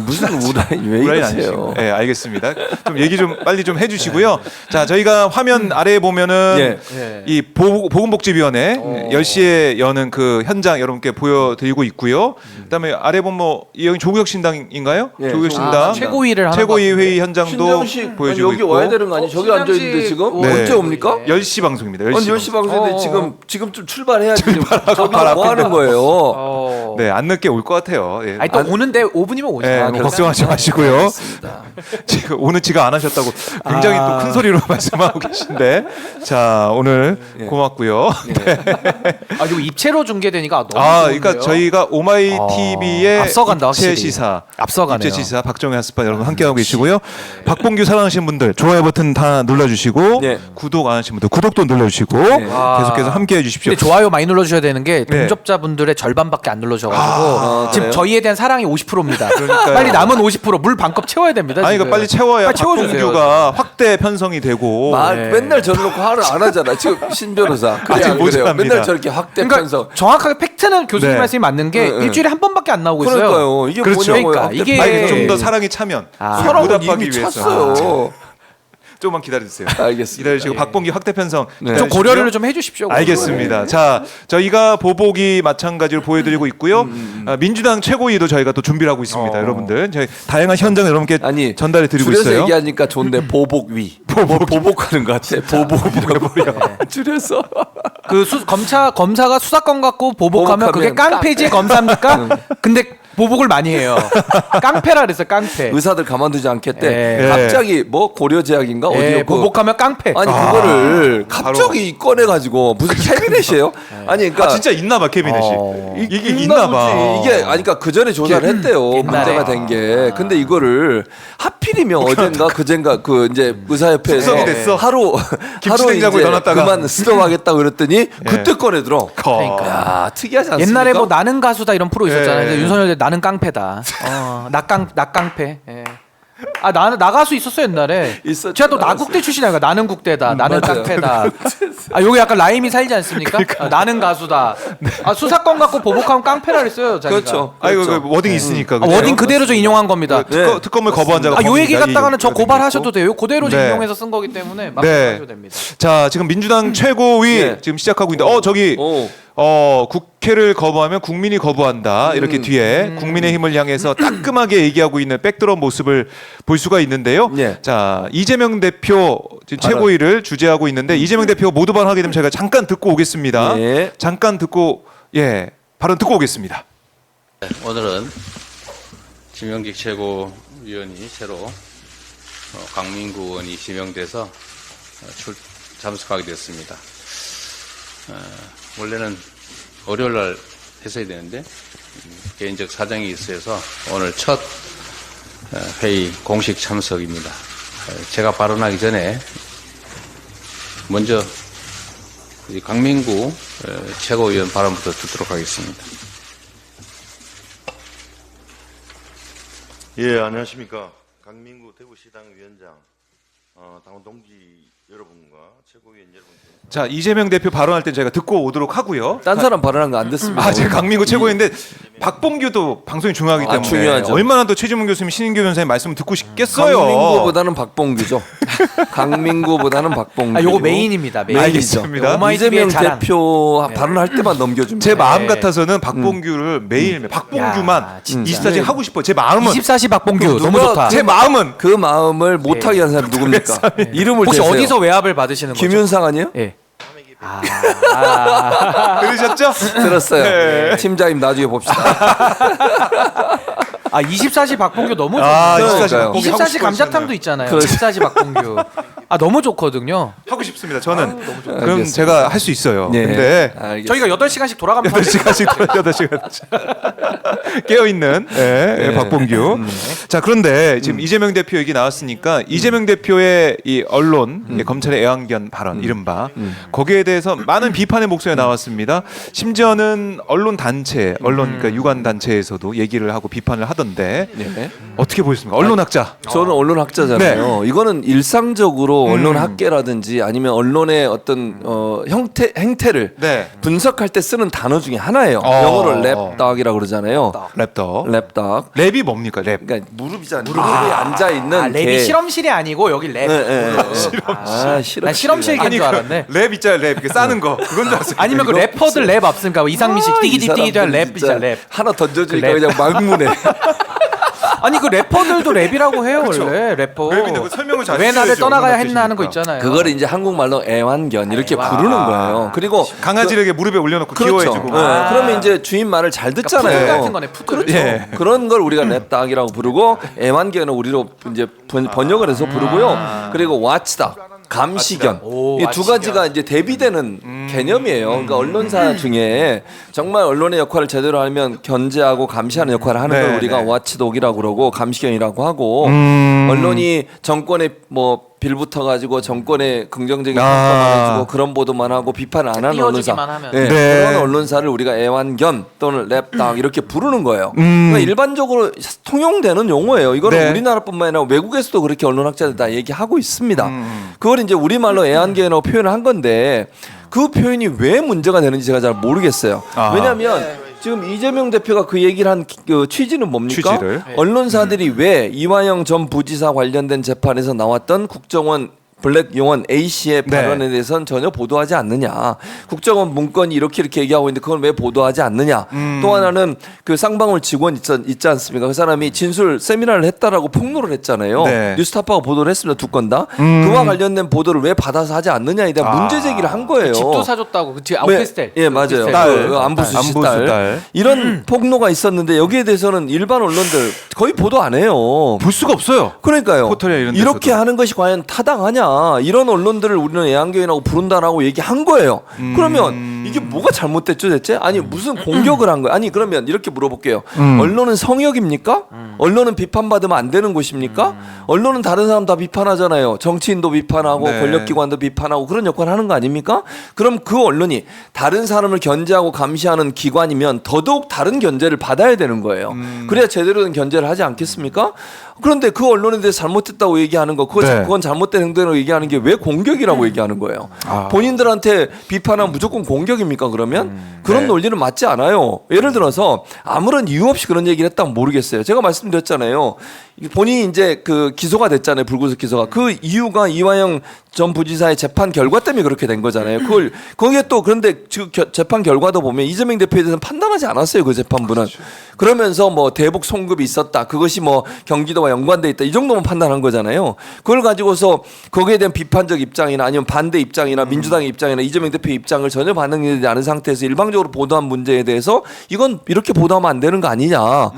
무슨 우라인 왜 우라인 이러세요? 아니시고. 네, 알겠습니다. 좀 얘기 좀 빨리 좀 해주시고요. 자, 저희가 화면 아래에 보면은 예. 이 보건복지위원회 10시에 여는 그 현장 여러분께 보여드리고 있고요. 그다음에 아래 보면 뭐 여기 조국혁 신당인가요? 예, 조국혁 신당 아, 최고위를 하는 최고위 것 같은데. 회의 현장도 신장식 보여주고 여기 있고 와야 되는 거 아니에요? 저기 앉아 있는데 지금 네. 언제 옵니까? 10시 방송입니다. 10시. 아니 10시 방송인데 어. 지금 좀 출발해야지. 저기 뭐 하는 거예요? 어. 네, 안 늦게 올 것 같아요. 예. 아니 또 오는데 5분이면 오죠. 네, 뭐 걱정하지 마시고요. 알겠습니다. 지금 오늘 지가 안 하셨다고 굉장히 또 큰 소리로 말씀하고 계신데 자 오늘 고맙고요. 아 그리고 입체로 중계되니까 너무 그러니까 좋은데요? 저희가 오마이 TV의 앞서간다, 입체 확실히. 시사, 앞서가네요. 입체 시사 박정희 핫스팟 여러분 함께하고 계시고요. 박봉규 사랑하시는 분들 좋아요 버튼 다 눌러주시고 네. 구독 안 하시는 분들 구독도 눌러주시고 계속해서 함께해 주십시오. 근데 좋아요 많이 눌러주셔야 되는 게 네. 동접자분들의 절반밖에 안 눌러주셔가지고 지금 그래요? 저희에 대한 사랑이 50%입니다. 그러니까요. 빨리 남은 50%물 반컵 채워야 됩니다. 아니 지금. 이거 빨리 채워야 빨리 채워주세요. 박봉규가 확대 편성이 되고 말 맨날 저러놓고 화를 안 하잖아. 지금 신 변호사. 그래 아직 안 그래요? 모자랍니다. 맨날 저렇게 확대 그러니까 편성. 정확하게 팩트는 교수님 네. 말씀이 맞는 게 네, 네. 일주일에 한 번밖에 안 나오고 있어요. 그러니까요. 이게 그렇죠. 뭐냐고요. 그러니까 확대 이게- 편성. 아니 좀 더 사랑이 차면 사람은 보답하기 이미 위해서 찼어요. 조금만 기다려주세요. 알겠습니다. 기다리시고 박봉규 확대 편성 네. 좀 기다리시고요. 고려를 좀 해주십시오. 알겠습니다. 자, 저희가 보복이 마찬가지로 보여드리고 있고요. 민주당 최고위도 저희가 또 준비를 하고 있습니다. 여러분들, 저희 다양한 현장 여러분께 아니 전달해 드리고 줄여서 있어요. 얘기하니까 좋은데 보복위. 보복하는 것 같아. 보복이라고 줄여서. 그 검사가 수사권 갖고 보복하면 그게 보복하면 깡패지의 검사입니까? 근데 보복을 많이 해요. 깡패라 그랬어요. 깡패. 의사들 가만두지 않겠대. 예. 갑자기 뭐 고려제약인가 예, 어디요? 보복하면 깡패. 아니 그거를 갑자기 꺼내가지고 무슨 캐비넷이에요? 아니 그러니까 진짜 있나봐 캐비넷이. 이게 있나봐. 이게 아니 그러니까 그 전에 조사를 했대요. 옛날에. 문제가 된 게. 근데 이거를 하필이면 어젠가 그젠가 그 이제 의사협회에서 숙성이 됐어? 하루 김치냉장고에 이제 넣어놨다가. 그만 스톱하겠다 그랬더니 그때 꺼내들어. 그러니까. 야 특이하지 않습니까? 옛날에 뭐 나는 가수다 이런 프로 있었잖아요. 예. 근데 윤석열 때 나는 깡패다. 낙깡패. 예. 아 나는 나 가수 있었어요 옛날에. 있었죠, 제가 또 나갔어요. 나국대 출신이니까 나는 국대다. 나는 맞아요. 깡패다. 아 요게 약간 라임이 살지 않습니까? 아, 나는 가수다. 아 수사권 갖고 보복하면 깡패라 그랬어요. 자기가. 그렇죠. 아 이거 그렇죠. 그 워딩이 있으니까. 아, 그죠? 워딩 그대로 저 인용한 겁니다. 네. 특검을 거부한 자가. 아 요 얘기 범인이다. 갖다가는 저 이 워딩이 고발하셔도 있고. 돼요. 그대로 네. 인용해서 쓴 거기 때문에 막 네. 하셔도 됩니다. 자 지금 민주당 최고위 네. 지금 시작하고 있는데 저기 오. 국회를 거부하면 국민이 거부한다 이렇게 뒤에 국민의힘을 향해서 따끔하게 얘기하고 있는 백드럼 모습을 볼 수가 있는데요. 네. 자 이재명 대표 지금 최고위를 주재하고 있는데 이재명 대표 모두 발언하게 되면 제가 잠깐 듣고 오겠습니다. 네. 잠깐 듣고 발언 듣고 오겠습니다. 오늘은 김영직 최고위원이 새로 강민구 의원이 지명돼서 참석하게 됐습니다. 원래는 월요일 날 했어야 되는데 개인적 사정이 있어서 오늘 첫 회의 공식 참석입니다. 제가 발언하기 전에 먼저 이 강민구 최고위원 발언부터 듣도록 하겠습니다. 예, 안녕하십니까. 강민구 대구시당 위원장, 당원 동지 여러분과 최고위원 여러분께 자 이재명 대표 발언할 때 제가 듣고 오도록 하고요. 딴 사람 발언한 거 안 듣습니다. 제가 강민구 최고인데 박봉규도 방송이 중요하기 때문에 중요하죠. 얼마나 더 최지문 교수님, 신인교 변호사님 말씀을 듣고 싶겠어요. 강민구보다는 박봉규죠. 강민구보다는 박봉규. 아 요거 메인입니다. 메인. 알겠습니다. 오마이TV의 이재명 자랑. 대표 발언할 때만 넘겨줍니다. 제 마음 네. 같아서는 박봉규를 매일매일 박봉규만 야, 진짜. 24시간 하고 싶어요. 제 마음은 24시 박봉규 너무 누가 좋다. 제 마음은 그 마음을 못하게 한 사람이 누굽니까? 이름을 혹시 대세요. 어디서 외압을 받으시는 거죠? 김윤상 아니에요? 예. 들으셨죠? 들었어요. 네. 팀장님 나중에 봅시다. 24시 박봉규 너무 아, 좋아요. 24시 그러니까요. 박봉규 하고 24시 싶어요, 감자탕도 저는. 있잖아요. 그렇죠. 24시 박봉규. 아 너무 좋거든요. 하고 싶습니다. 저는 그럼 알겠습니다. 제가 할 수 있어요. 네. 근데 알겠습니다. 저희가 8시간씩 돌아가면 8시간 깨어 있는 박봉규. 자 그런데 지금 이재명 대표 얘기 나왔으니까 이재명 대표의 이 언론 검찰의 애완견 발언 이른바 거기에 대해서 많은 비판의 목소리가 나왔습니다. 심지어는 언론 단체, 그러니까 유관 단체에서도 얘기를 하고 비판을 하던데 네. 어떻게 보셨습니까? 언론학자. 저는 언론학자잖아요. 네. 이거는 일상적으로 언론학계라든지 아니면 언론의 어떤 행태를 네. 분석할 때 쓰는 단어 중에 하나예요. 어. 영어로 랩닥이라고 그러잖아요. 랩더. 랩닥. 랩이 뭡니까? 랩. 그러니까 무릎이잖아요. 무릎에 앉아 있는 랩이 실험실이 아니고 여기 랩. 아, 실험. 난 실험실 개인 줄 알았네. 랩 있잖아요. 랩 이렇게 싸는 거. 그건 줄 알았어요. 아니면 그 래퍼들 랩 없습니까? 뭐 이상민 씨 띠기디띠기도 한 랩 있잖아 랩. 하나 던져주니까 그 랩. 그냥 막무네. 아니 그 래퍼들도 랩이라고 해요 원래 래퍼. 랩인데 그 설명을 잘 왜 나를 해줘야죠. 떠나가야 얼마나 했나 하는 거 뜻이니까. 있잖아요. 그걸 이제 한국말로 애완견 이렇게 부르는 거예요. 그리고 강아지에게 무릎에 올려놓고 그렇죠. 귀여워해주고. 네, 그러면 이제 주인 말을 잘 듣잖아요. 푸들 같은 거네 푸들. 그렇죠. 예. 그런 걸 우리가 랩닥이라고 부르고 애완견은 우리로 이제 번역을 해서 부르고요. 그리고 왓치닥. 감시견 오, 이 두 가지가 이제 대비되는 개념이에요. 그러니까 언론사 중에 정말 언론의 역할을 제대로 하면 견제하고 감시하는 역할을 하는 걸 네, 우리가 네. 와치독이라고 그러고 감시견이라고 하고 언론이 정권에 뭐 빌붙어 가지고 정권에 긍정적인 평가만 해주고 그런 보도만 하고 비판을 안 하는 언론사, 띄워주기만 하면. 네, 네. 그런 언론사를 우리가 애완견 또는 랩닥 이렇게 부르는 거예요. 그러니까 일반적으로 통용되는 용어예요. 이거는 네. 우리나라뿐만 아니라 외국에서도 그렇게 언론학자들 다 얘기하고 있습니다. 그걸 이제 우리말로 애완견이라고 표현을 한 건데 그 표현이 왜 문제가 되는지 제가 잘 모르겠어요. 아. 왜냐하면 지금 이재명 대표가 그 얘기를 한 그 취지는 뭡니까? 취지를. 언론사들이 왜 이화영 전 부지사 관련된 재판에서 나왔던 국정원 블랙 용원 A 씨의 네. 발언에 대해서는 전혀 보도하지 않느냐. 국정원 문건이 이렇게 얘기하고 있는데 그걸 왜 보도하지 않느냐. 또 하나는 그 쌍방울 직원 있지 않습니까? 그 사람이 진술 세미나를 했다라고 폭로를 했잖아요. 네. 뉴스타파가 보도를 했습니다. 2건 다. 그와 관련된 보도를 왜 받아서 하지 않느냐에 대한 문제 제기를 한 거예요. 집도 사줬다고 그치 네. 오피스텔. 예, 맞아요. 오피스텔. 그 안부수 씨 안부수 딸. 딸. 이런 폭로가 있었는데 여기에 대해서는 일반 언론들 거의 보도 안 해요. 볼 수가 없어요. 그러니까요. 포털이나 이런 이렇게 데서도. 하는 것이 과연 타당하냐? 이런 언론들을 우리는 애완견이라고 부른다라고 얘기한 거예요. 그러면 이게 뭐가 잘못됐죠, 대체? 아니 무슨 공격을 한 거야? 아니 그러면 이렇게 물어볼게요. 언론은 성역입니까? 언론은 비판받으면 안 되는 곳입니까? 언론은 다른 사람 다 비판하잖아요. 정치인도 비판하고 네. 권력기관도 비판하고 그런 역할을 하는 거 아닙니까? 그럼 그 언론이 다른 사람을 견제하고 감시하는 기관이면 더더욱 다른 견제를 받아야 되는 거예요. 그래야 제대로 된 견제를 하지 않겠습니까? 그런데 그 언론에 대해서 잘못했다고 얘기하는 거, 네. 그건 잘못된 행동이라고 얘기하는 게 왜 공격이라고 얘기하는 거예요? 아. 본인들한테 비판하면 무조건 공격입니까? 그러면 그런 네. 논리는 맞지 않아요. 예를 들어서 아무런 이유 없이 그런 얘기를 했다면 모르겠어요. 제가 말씀드렸잖아요. 본인이 이제 그 기소가 됐잖아요. 불구속 기소가. 그 이유가 이화영 전 부지사의 재판 결과 때문에 그렇게 된 거잖아요. 그걸 거기에 또 그런데 재판 결과도 보면 이재명 대표에 대해서는 판단하지 않았어요. 그 재판부는. 그러면서 뭐 대북 송급이 있었다. 그것이 뭐 경기도와 연관돼 있다. 이 정도만 판단한 거잖아요. 그걸 가지고서 거기에 대한 비판적 입장이나 아니면 반대 입장이나 민주당의 입장이나 이재명 대표의 입장을 전혀 반영되지 않은 상태에서 일방적으로 보도한 문제에 대해서 이건 이렇게 보도하면 안 되는 거 아니냐.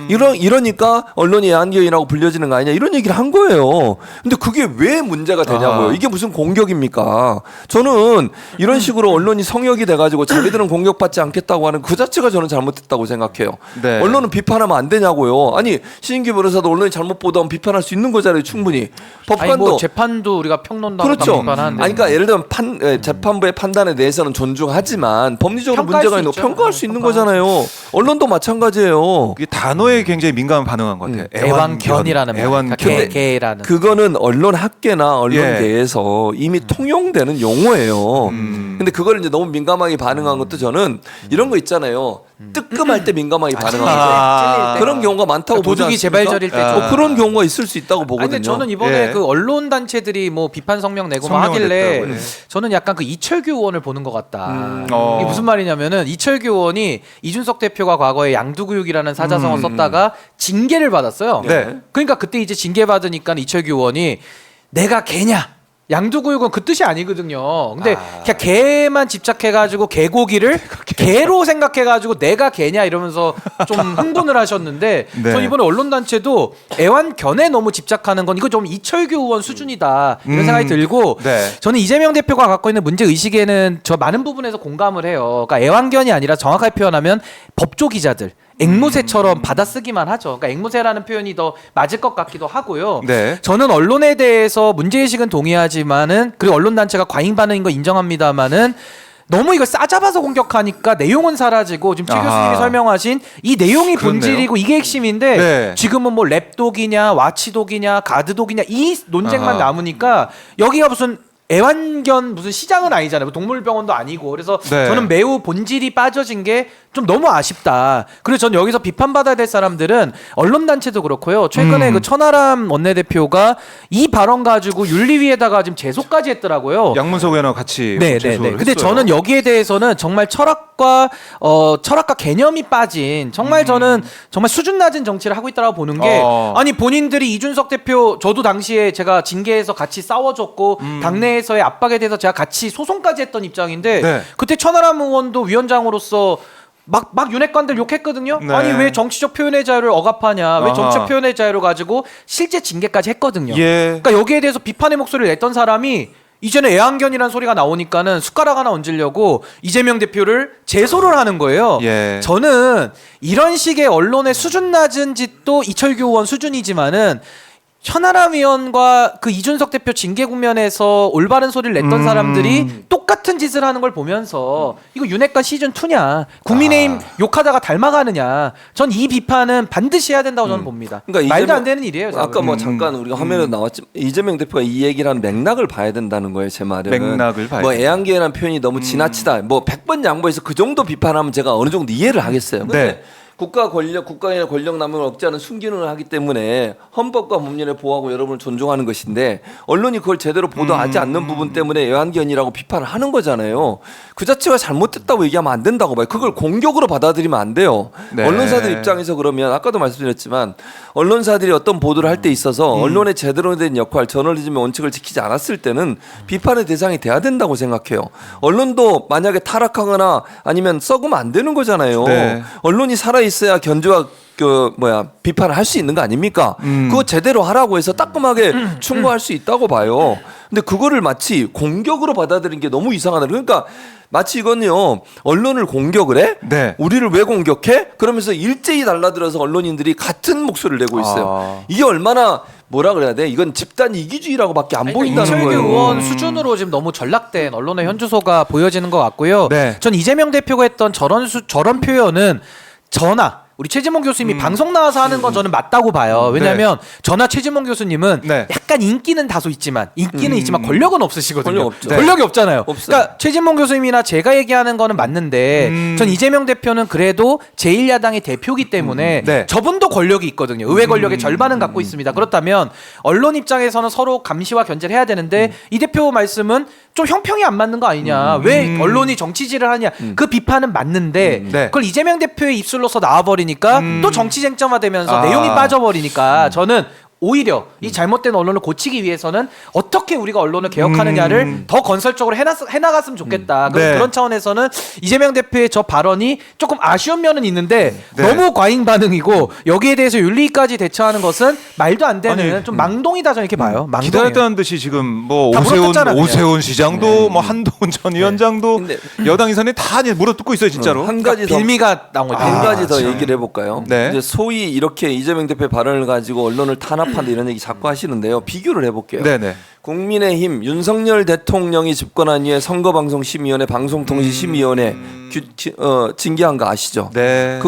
이러니까 언론이 애완견이라고 불려지는 거 아니냐. 이런 얘기를 한 거예요. 근데 그게 왜 문제가 되냐고요. 아. 이게 무슨 공격입니까? 저는 이런 식으로 언론이 성역이 돼가지고 자기들은 공격받지 않겠다고 하는 그 자체가 저는 잘못됐다고 생각해요. 네. 언론은 비판하면 안 되냐고요. 아니 신인규 변호사도 언론이 잘못 보도하면 비판할 수 있는 거잖아요. 충분히. 아니 법관도 뭐 재판도 우리가 평론도 그렇죠. 비판하는데. 아니, 그러니까 예를 들면 재판부의 판단에 대해서는 존중하지만 법리적으로 평가할 문제가 수 있는 거 있죠. 평가할 수 있는 평가할 거잖아요. 언론도 마찬가지예요. 이게 단어에 굉장히 민감한 반응한 것 같아요. 애완견이라는 말. 애완견. 그러니까 개라는. 그거는 언론 학계나 예. 언론계에서 이미 통용되는 용어예요. 근데 그걸 이제 너무 민감하게 반응한 것도 저는 이런 거 있잖아요. 뜨끔할 때 민감하게 반응하는 아. 거. 그런 경우가 많다고 보지 도둑이 않습니까? 제발저릴 때 아. 좀. 그런 경우가 있을 수 있다고 아니, 보거든요. 근데 저는 이번에 예. 그 언론 단체들이 뭐 비판 성명 내고 막 성명을 하길래 냈더라고요. 저는 약간 그 이철규 의원을 보는 것 같다. 어. 이게 무슨 말이냐면은 이철규 의원이 이준석 대표가 과거에 양두구육이라는 사자성어 썼다가 징계를 받았어요. 네. 그러니까 그때 이제 징계 받으니까 이철규 의원이 내가 개냐? 양두구육은 그 뜻이 아니거든요. 근데 그냥 개만 집착해가지고 개고기를 개로 생각해가지고 내가 개냐 이러면서 좀 흥분을 하셨는데 네. 전 이번에 언론단체도 애완견에 너무 집착하는 건 이거 좀 이철규 의원 수준이다 이런 생각이 들고 네. 저는 이재명 대표가 갖고 있는 문제 의식에는 저 많은 부분에서 공감을 해요. 그러니까 애완견이 아니라 정확하게 표현하면 법조 기자들. 앵무새처럼 받아쓰기만 하죠. 그러니까 앵무새라는 표현이 더 맞을 것 같기도 하고요. 네. 저는 언론에 대해서 문제의식은 동의하지만은 그리고 언론 단체가 과잉 반응인 거 인정합니다만은 너무 이걸 싸잡아서 공격하니까 내용은 사라지고 지금 최 아하. 교수님이 설명하신 이 내용이 그렇네요. 본질이고 이게 핵심인데 네. 지금은 뭐 랩독이냐 와치독이냐 가드독이냐 이 논쟁만 아하. 남으니까 여기가 무슨 애완견 무슨 시장은 아니잖아요. 뭐 동물병원도 아니고. 그래서 네. 저는 매우 본질이 빠져진 게 좀 너무 아쉽다. 그리고 전 여기서 비판받아야 될 사람들은 언론단체도 그렇고요. 최근에 그 천하람 원내대표가 이 발언 가지고 윤리위에다가 지금 제소까지 했더라고요. 양문석 의원과 같이 네네네. 제소를 근데 했어요. 저는 여기에 대해서는 정말 철학과 개념이 빠진 정말 저는 정말 수준 낮은 정치를 하고 있다고 보는 게 아니 본인들이 이준석 대표 저도 당시에 제가 징계해서 같이 싸워줬고 당내에서의 압박에 대해서 제가 같이 소송까지 했던 입장인데 네. 그때 천하람 의원도 위원장으로서 막 윤핵관들 욕했거든요. 네. 아니 왜 정치적 표현의 자유를 억압하냐? 왜 아하. 정치적 표현의 자유를 가지고 실제 징계까지 했거든요. 예. 그러니까 여기에 대해서 비판의 목소리를 냈던 사람이 이제는 애완견이라는 소리가 나오니까는 숟가락 하나 얹으려고 이재명 대표를 제소를 하는 거예요. 예. 저는 이런 식의 언론의 수준 낮은 짓도 이철규 의원 수준이지만은 천하람 의원과 그 이준석 대표 징계 국면에서 올바른 소리를 냈던 사람들이 똑같은 짓을 하는 걸 보면서 이거 윤핵관 시즌 2냐 국민의힘 욕하다가 닮아가느냐 전 이 비판은 반드시 해야 된다고 저는 봅니다. 그러니까 말도 이재명- 안 되는 일이에요. 저는. 아까 뭐 잠깐 우리가 화면에 나왔지 이재명 대표가 이 얘기를 한 맥락을 봐야 된다는 거예요. 제 말은 맥락을 봐야 뭐 된다. 애완견이라는 표현이 너무 지나치다. 뭐 100번 양보해서 그 정도 비판하면 제가 어느 정도 이해를 하겠어요. 근데 네. 국가의 권력 남용을 억제하는 순기능을 하기 때문에 헌법과 법률에 보호하고 여러분을 존중하는 것인데 언론이 그걸 제대로 보도하지 않는 부분 때문에 애완견이라고 비판을 하는 거잖아요. 그 자체가 잘못됐다고 얘기하면 안 된다고 봐요. 그걸 공격으로 받아들이면 안 돼요. 네. 언론사들 입장에서 그러면 아까도 말씀드렸지만 언론사들이 어떤 보도를 할 때 있어서 언론의 제대로 된 역할, 저널리즘의 원칙을 지키지 않았을 때는 비판의 대상이 돼야 된다고 생각해요. 언론도 만약에 타락하거나 아니면 썩으면 안 되는 거잖아요. 네. 언론이 살아 있어야 견제와 비판을 할 수 있는 거 아닙니까? 그거 제대로 하라고 해서 따끔하게 충고할 수 있다고 봐요. 근데 그거를 마치 공격으로 받아들인 게 너무 이상하다. 그러니까 마치 이거는요, 언론을 공격을 해? 네. 우리를 왜 공격해? 그러면서 일제히 달라들어서 언론인들이 같은 목소리를 내고 있어요. 이게 얼마나 뭐라 그래야 돼? 이건 집단 이기주의라고밖에 안 보인다는 이철규 거예요. 의원 수준으로 지금 너무 전락된 언론의 현주소가 보여지는 것 같고요. 네. 전 이재명 대표가 했던 저런 표현은 우리 최진봉 교수님이 방송 나와서 하는 건 저는 맞다고 봐요. 왜냐하면 최진봉 교수님은 네. 약간 인기는 다소 있지만 권력은 없으시거든요. 권력 없죠. 권력이 없잖아요. 없어요. 그러니까 최진봉 교수님이나 제가 얘기하는 거는 맞는데 전 이재명 대표는 그래도 제1야당의 대표기 때문에 네. 저분도 권력이 있거든요. 의회 권력의 절반은 갖고 있습니다. 그렇다면 언론 입장에서는 서로 감시와 견제를 해야 되는데 이 대표 말씀은 좀 형평이 안 맞는 거 아니냐. 왜 언론이 정치질을 하냐. 그 비판은 맞는데 네. 그걸 이재명 대표의 입술로서 나와버리니까 또 정치 쟁점화되면서 내용이 빠져버리니까 저는 오히려 이 잘못된 언론을 고치기 위해서는 어떻게 우리가 언론을 개혁하느냐를 더 건설적으로 해나갔으면 좋겠다. 네. 그런 차원에서는 이재명 대표의 저 발언이 조금 아쉬운 면은 있는데 네. 너무 과잉 반응이고 여기에 대해서 윤리까지 대처하는 것은 말도 안 되는 좀 망동이다 저는 이렇게 봐요. 망동이에요. 기다렸다는 듯이 지금 뭐 다 물어뜯잖아, 그냥. 오세훈 시장도 뭐 한동훈 전 위원장도 근데 여당 인사들이 다 물어뜯고 있어요 진짜로. 한 가지 더 빌미가 나온 거죠. 한 가지 더 참. 얘기를 해볼까요? 네. 이제 소위 이렇게 이재명 대표의 발언을 가지고 언론을 탄압한다 이런 얘기 자꾸 하시는데요. 비교를 해볼게요. 네네. 국민의힘 윤석열 대통령이 집권한 이후에 선거방송심의위원회, 방송통신심의위원회 징계한 거 아시죠? 네.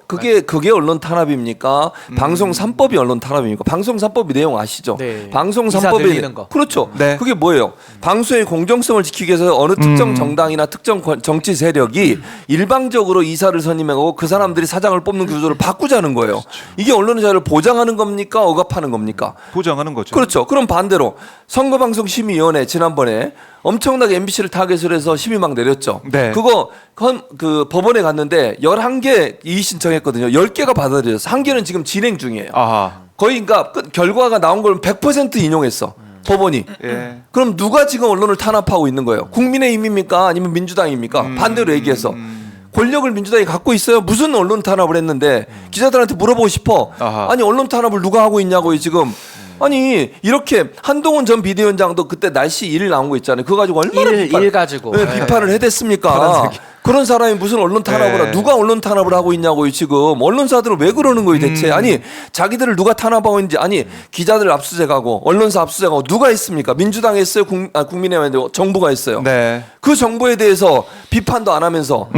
그게 언론 탄압입니까? 방송 3법이 언론 탄압입니까? 방송 3법의 내용 아시죠? 네. 방송 기사 3법의 늘리는 거. 그렇죠. 네. 그게 뭐예요? 방송의 공정성을 지키기 위해서 어느 특정 정당이나 특정 정치 세력이 일방적으로 이사를 선임하고 그 사람들이 사장을 뽑는 구조를 바꾸자는 거예요. 이게 언론의 자유를 보장하는 겁니까? 억압하는 겁니까? 보장하는 거죠. 그렇죠. 그럼 반대로 선거방송심의위원회 지난번에 엄청나게 MBC를 타겟으로 해서 심의 막 내렸죠. 네. 그거 그 법원에 갔는데 11개 이의 신청했거든요. 10개가 받아들여서 한 개는 지금 진행 중이에요. 아하. 거의 그러니까 결과가 나온 걸 100% 인용했어. 법원이. 예. 그럼 누가 지금 언론을 탄압하고 있는 거예요? 국민의힘입니까? 아니면 민주당입니까? 반대로 얘기해서. 권력을 민주당이 갖고 있어요. 무슨 언론 탄압을 했는데 기자들한테 물어보고 싶어. 아하. 아니 언론 탄압을 누가 하고 있냐고요 지금. 아니 이렇게 한동훈 전 비대위원장도 그때 날씨 일 나온 거 있잖아요. 그거 가지고 얼마나 일 가지고. 네, 비판을 해댔습니까? 파란색이. 그런 사람이 무슨 언론 탄압을 네. 누가 언론 탄압을 하고 있냐고요 지금. 언론사들은 왜 그러는 거예요 대체. 아니 자기들을 누가 탄압하고 있는지. 아니 기자들 압수수색하고 언론사 압수수색하고 누가 했습니까? 민주당이 했어요? 국민의힘 정부가 했어요. 네. 그 정부에 대해서 비판도 안 하면서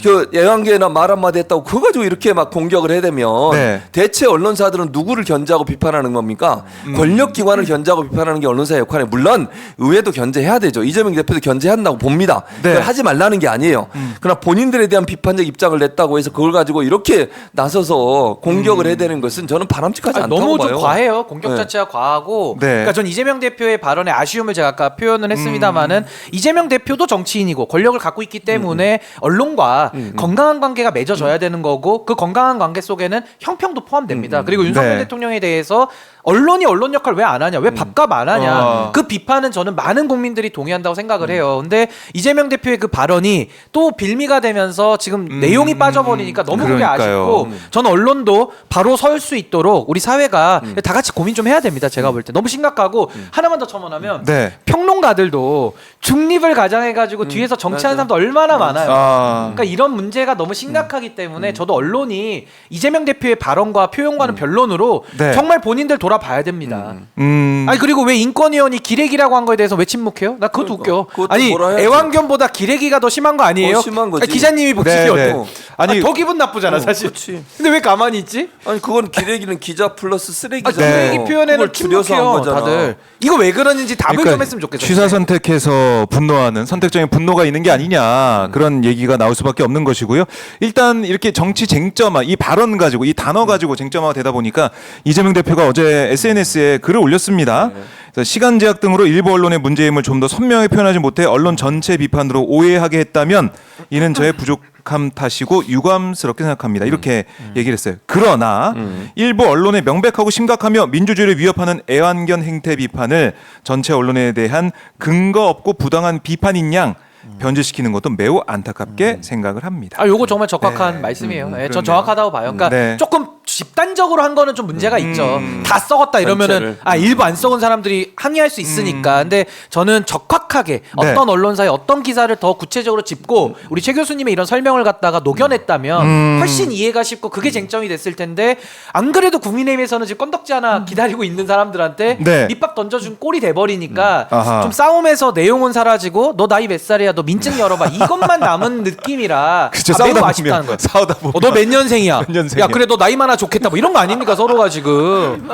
그 애완견이나 말 한마디 했다고 그거 가지고 이렇게 막 공격을 해대면 네. 대체 언론사들은 누구를 견제하고 비판하는 겁니까? 권력기관을 견제하고 비판하는 게 언론사의 역할이에요. 물론 의회도 견제해야 되죠. 이재명 대표도 견제해야 한다고 봅니다. 네. 그걸 하지 말라는 게 아니에요. 그러나 본인들에 대한 비판적 입장을 냈다고 해서 그걸 가지고 이렇게 나서서 공격을 해대는 것은 저는 바람직하지 않다고 너무 봐요. 좀 과해요. 공격 네. 자체가 과하고. 네. 그러니까 전 이재명 대표의 발언에 아쉬움을 제가 아까 표현을 했습니다만은 이재명 대표도 정치인이고 권력을 갖고 있기 때문에 언론과 건강한 관계가 맺어져야 되는 거고 그 건강한 관계 속에는 형평도 포함됩니다. 그리고 윤석열 네. 대통령에 대해서 언론이 언론 역할 왜 안 하냐, 왜 밥값 안 하냐, 그 비판은 저는 많은 국민들이 동의한다고 생각을 해요. 근데 이재명 대표의 그 발언이 또 빌미가 되면서 지금 내용이 빠져버리니까 너무 그게 그러니까요. 아쉽고 저는 언론도 바로 설 수 있도록 우리 사회가 다 같이 고민 좀 해야 됩니다. 제가 볼 때 너무 심각하고 하나만 더 첨언하면 네. 평론가들도 중립을 가장해가지고 뒤에서 정치하는 사람도 얼마나 많아요. 아. 그러니까 이런 문제가 너무 심각하기 때문에 저도 언론이 이재명 대표의 발언과 표현과는 변론으로 네. 정말 본인들 돌아봐야 됩니다. 음. 아니 그리고 왜 인권위원이 기레기라고 한 거에 대해서 왜 침묵해요? 나 그것도 그러니까. 웃겨. 그것도 아니 뭐라 해야지. 애완견보다 기레기가 더 심한 거 아니에요? 더 심한 거지. 아니, 기자님이 네, 보시기에도 네. 아니 더 기분 나쁘잖아 사실. 그렇지. 근데 왜 가만히 있지? 아니 그건 기레기는 기자 플러스 쓰레기잖아. 쓰레기 표현에는 그걸 줄여서 한 침묵해요 거잖아. 다들. 이거 왜 그러는지 답을 그러니까 좀 했으면 좋겠어요. 취사 선택해서 분노하는 선택적인 분노가 있는 게 아니냐 그런 얘기가 나올 수밖에 없는 것이고요. 일단 이렇게 정치 쟁점화 이 발언 가지고 이 단어 가지고 쟁점화가 되다 보니까 이재명 대표가 어제 SNS에 글을 올렸습니다. 그래서 시간 제약 등으로 일부 언론의 문제임을 좀 더 선명하게 표현하지 못해 언론 전체 비판으로 오해하게 했다면 이는 저의 부족함 탓이고 유감스럽게 생각합니다. 이렇게 얘기를 했어요. 그러나 일부 언론의 명백하고 심각하며 민주주의를 위협하는 애완견 행태 비판을 전체 언론에 대한 근거 없고 부당한 비판인 양 변질시키는 것도 매우 안타깝게 생각을 합니다. 아, 요거 정말 적확한 네. 말씀이에요. 예, 그렇네요. 전 정확하다고 봐요. 그러니까 네. 조금 집단적으로 한 거는 좀 문제가 있죠. 다 썩었다 이러면은 전체를. 일부 안 썩은 사람들이 항의할 수 있으니까. 근데 저는 적확하게 어떤 언론사의 어떤 기사를 더 구체적으로 짚고 우리 최 교수님의 이런 설명을 갖다가 녹여냈다면 훨씬 이해가 쉽고 그게 쟁점이 됐을 텐데 안 그래도 국민의힘에서는 지금 건덕지 하나 기다리고 있는 사람들한테 네. 밑밥 던져준 꼴이 돼버리니까 아하. 좀 싸움에서 내용은 사라지고 너 나이 몇 살이야 너 민증 열어봐 이것만 남은 느낌이라 그쵸, 매우 싸우다 아쉽다는 보면 거예요. 싸우다 보면 너 몇 년생이야? 몇 년생이야? 야 그래 너 나이 많아 좋겠다 뭐 이런 거 아닙니까 서로가 지금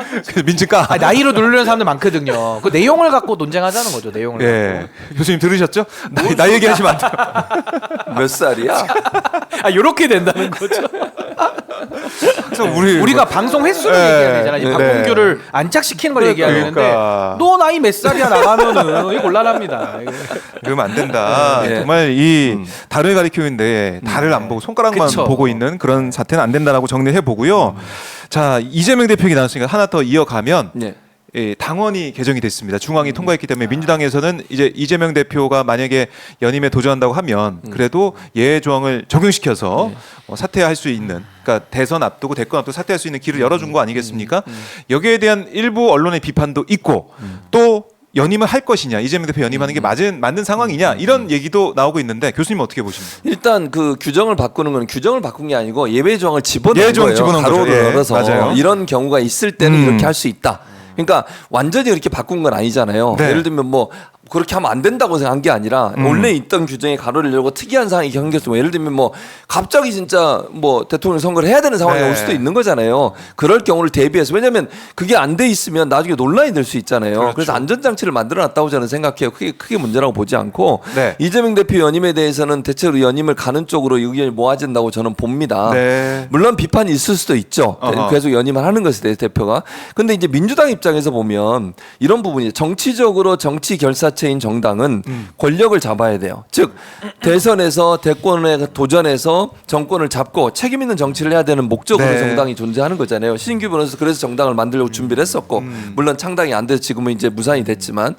민증가. 나이로 누르는 사람들 많거든요. 그 내용을 갖고 논쟁하자는 거죠. 내용을 예. 교수님 들으셨죠? 나 얘기하시면 안 돼요. 몇 살이야? 갖고. 요렇게 된다는 거죠. 그래서 우리가 방송 횟수를 네. 얘기해야 되잖아. 이 네. 박봉규를 안착시키는 걸 얘기해야 그러니까. 되는데 너 나이 몇 살이야 나가면은 이거 곤란합니다. 그러면 안 된다. 네. 정말 이 달을 가리키고 있는데 달을 안 보고 손가락만 그쵸. 보고 있는 그런 사태는 안 된다라고 정리해 보고요. 자, 이재명 대표 얘기 나왔으니까 하나 더 이어가면 네. 예, 당원이 개정이 됐습니다. 중앙이 통과했기 때문에 민주당에서는 이제 이재명 대표가 만약에 연임에 도전한다고 하면 그래도 예외 조항을 적용시켜서 사퇴할 수 있는, 그러니까 대선 앞두고 대권 앞두고 사퇴할 수 있는 길을 열어준 거 아니겠습니까? 여기에 대한 일부 언론의 비판도 있고 또 연임을 할 것이냐, 이재명 대표 연임하는 게 맞는 상황이냐 이런 얘기도 나오고 있는데 교수님 어떻게 보십니까? 일단 그 규정을 바꾸는 건 규정을 바꾼 게 아니고 예외 조항을 집어넣은 예외 조항 거예요. 집어넣은 거죠. 가로로 예, 열어서 맞아요. 이런 경우가 있을 때는 이렇게 할 수 있다. 그러니까 완전히 이렇게 바꾼 건 아니잖아요. 네. 예를 들면 뭐 그렇게 하면 안 된다고 생각한 게 아니라 원래 있던 규정에 가로를 열고 특이한 상황이 생겼으면 예를 들면 뭐 갑자기 진짜 뭐 대통령 선거를 해야 되는 상황이 네. 올 수도 있는 거잖아요. 그럴 경우를 대비해서 왜냐하면 그게 안 돼 있으면 나중에 논란이 될 수 있잖아요. 그렇죠. 그래서 안전장치를 만들어놨다고 저는 생각해요. 크게 문제라고 보지 않고 네. 이재명 대표 연임에 대해서는 대체로 연임을 가는 쪽으로 의견이 모아진다고 저는 봅니다. 네. 물론 비판이 있을 수도 있죠. 어허. 계속 연임을 하는 것에 대해서 대표가. 근데 이제 민주당 입장에서 보면 이런 부분이 정치적으로 정치 결사체인 정당은 권력을 잡아야 돼요. 즉 대선에서 대권에 도전해서 정권을 잡고 책임 있는 정치를 해야 되는 목적으로 네. 정당이 존재하는 거잖아요. 신규 변호사 그래서 정당을 만들려고 준비를 했었고 물론 창당이 안 돼서 지금은 이제 무산이 됐지만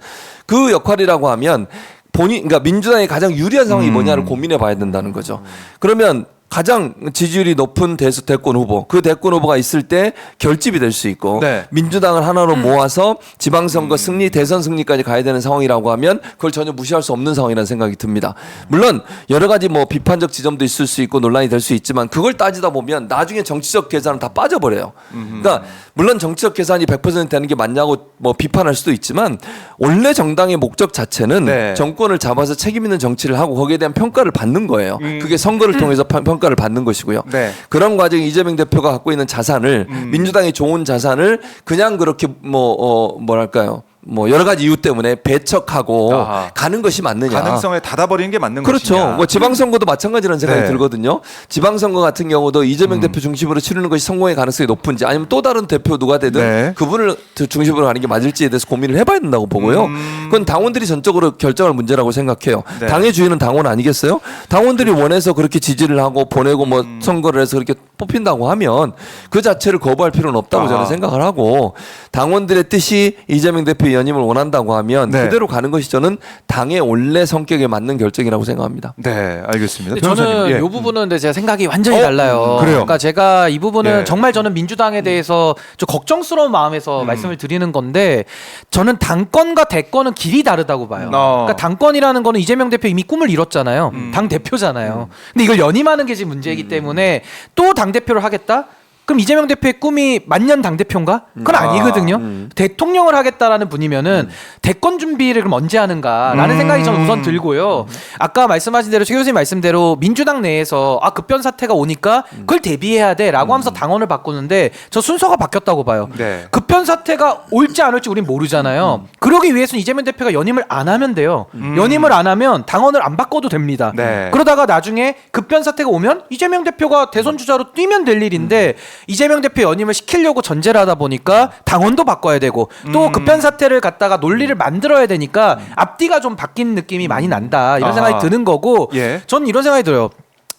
그 역할이라고 하면 그러니까 민주당의 가장 유리한 상황이 뭐냐를 고민해 봐야 된다는 거죠. 그러면 가장 지지율이 높은 대권 후보, 그 대권 후보가 있을 때 결집이 될 수 있고 네. 민주당을 하나로 모아서 지방선거 승리, 대선 승리까지 가야 되는 상황이라고 하면 그걸 전혀 무시할 수 없는 상황이라는 생각이 듭니다. 물론 여러 가지 뭐 비판적 지점도 있을 수 있고 논란이 될 수 있지만 그걸 따지다 보면 나중에 정치적 계산은 다 빠져버려요. 그러니까 물론 정치적 계산이 100% 되는 게 맞냐고 뭐 비판할 수도 있지만 원래 정당의 목적 자체는 네. 정권을 잡아서 책임 있는 정치를 하고 거기에 대한 평가를 받는 거예요. 그게 선거를 통해서 평가를 받는 것이고요. 네. 그런 과정에 이재명 대표가 갖고 있는 자산을 민주당의 좋은 자산을 그냥 그렇게 뭐랄까요? 뭐 여러 가지 이유 때문에 배척하고 아하. 가는 것이 맞느냐? 가능성에 닫아버리는 게 맞는 그렇죠. 것이냐. 뭐 지방선거도 마찬가지라는 생각이 네. 들거든요. 지방선거 같은 경우도 이재명 대표 중심으로 치르는 것이 성공의 가능성이 높은지 아니면 또 다른 대표 누가 되든 네. 그분을 중심으로 가는 게 맞을지에 대해서 고민을 해봐야 된다고 보고요. 그건 당원들이 전적으로 결정할 문제라고 생각해요. 네. 당의 주인은 당원 아니겠어요? 당원들이 원해서 그렇게 지지를 하고 보내고 뭐 선거를 해서 그렇게 뽑힌다고 하면 그 자체를 거부할 필요는 없다고 저는 생각을 하고 당원들의 뜻이 이재명 대표의 연임을 원한다고 하면 네. 그대로 가는 것이 저는 당의 원래 성격에 맞는 결정이라고 생각합니다. 네, 알겠습니다. 근데 저는 변호사님, 예. 이 부분은 근데 제가 생각이 완전히 달라요. 그래요? 그러니까 제가 이 부분은 예. 정말 저는 민주당에 대해서 좀 걱정스러운 마음에서 말씀을 드리는 건데 저는 당권과 대권은 길이 다르다고 봐요. 그러니까 당권이라는 거는 이재명 대표 이미 꿈을 이뤘잖아요. 당 대표잖아요. 근데 이걸 연임하는 게 지금 문제이기 때문에 또 당 대표를 하겠다? 그럼 이재명 대표의 꿈이 만년 당대표인가? 그건 아니거든요. 대통령을 하겠다라는 분이면은 대권 준비를 그럼 언제 하는가라는 생각이 저는 우선 들고요. 아까 말씀하신 대로 최 교수님 말씀대로 민주당 내에서 급변 사태가 오니까 그걸 대비해야 돼라고 하면서 당원을 바꾸는데 저 순서가 바뀌었다고 봐요. 네. 급변 사태가 올지 안 올지 우린 모르잖아요. 그러기 위해서는 이재명 대표가 연임을 안 하면 돼요. 연임을 안 하면 당원을 안 바꿔도 됩니다. 네. 그러다가 나중에 급변 사태가 오면 이재명 대표가 대선 주자로 뛰면 될 일인데 이재명 대표 연임을 시키려고 전제를 하다 보니까 당원도 바꿔야 되고 또 급변 사태를 갖다가 논리를 만들어야 되니까 앞뒤가 좀 바뀐 느낌이 많이 난다 이런 생각이 드는 거고 예. 저는 이런 생각이 들어요.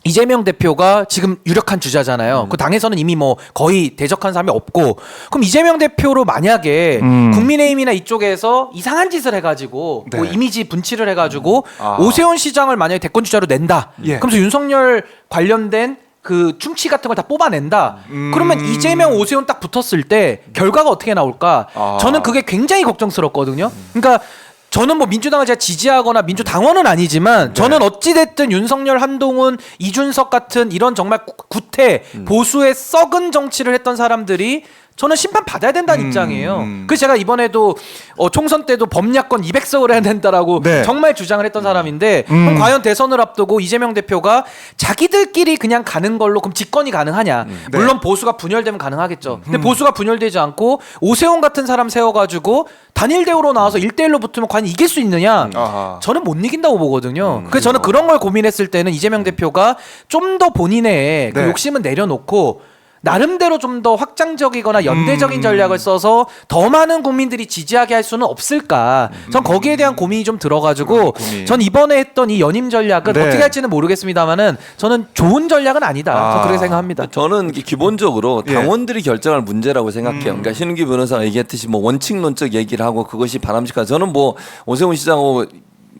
이재명 대표가 지금 유력한 주자잖아요. 그 당에서는 이미 뭐 거의 대적한 사람이 없고 그럼 이재명 대표로 만약에 국민의힘이나 이쪽에서 이상한 짓을 해가지고 네. 뭐 이미지 분칠을 해가지고 오세훈 시장을 만약에 대권 주자로 낸다. 예. 그러면서 윤석열 관련된 그 충치 같은 걸 다 뽑아낸다. 그러면 이재명 오세훈 딱 붙었을 때 결과가 어떻게 나올까? 저는 그게 굉장히 걱정스럽거든요. 그러니까 저는 뭐 민주당을 제가 지지하거나 민주당원은 아니지만 저는 어찌됐든 윤석열, 한동훈, 이준석 같은 이런 정말 구태 보수의 썩은 정치를 했던 사람들이 저는 심판 받아야 된다는 입장이에요. 그래서 제가 이번에도 총선 때도 범야권 200석을 해야 된다라고 네. 정말 주장을 했던 사람인데 그럼 과연 대선을 앞두고 이재명 대표가 자기들끼리 그냥 가는 걸로 그럼 집권이 가능하냐? 물론 보수가 분열되면 가능하겠죠. 근데 보수가 분열되지 않고 오세훈 같은 사람 세워가지고 단일 대우로 나와서 1대1로 붙으면 과연 이길 수 있느냐? 아하. 저는 못 이긴다고 보거든요. 그래서 저는 그런 걸 고민했을 때는 이재명 대표가 좀 더 본인의 그 네. 욕심은 내려놓고 나름대로 좀 더 확장적이거나 연대적인 전략을 써서 더 많은 국민들이 지지하게 할 수는 없을까? 전 거기에 대한 고민이 좀 들어가지고 고민. 전 이번에 했던 이 연임 전략은 네. 어떻게 할지는 모르겠습니다만은 저는 좋은 전략은 아니다. 저는 그렇게 생각합니다. 저는 이게 기본적으로 예. 당원들이 결정할 문제라고 생각해요. 그러니까 신은기 변호사가 얘기했듯이 뭐 원칙론적 얘기를 하고 그것이 바람직한. 저는 뭐 오세훈 시장하고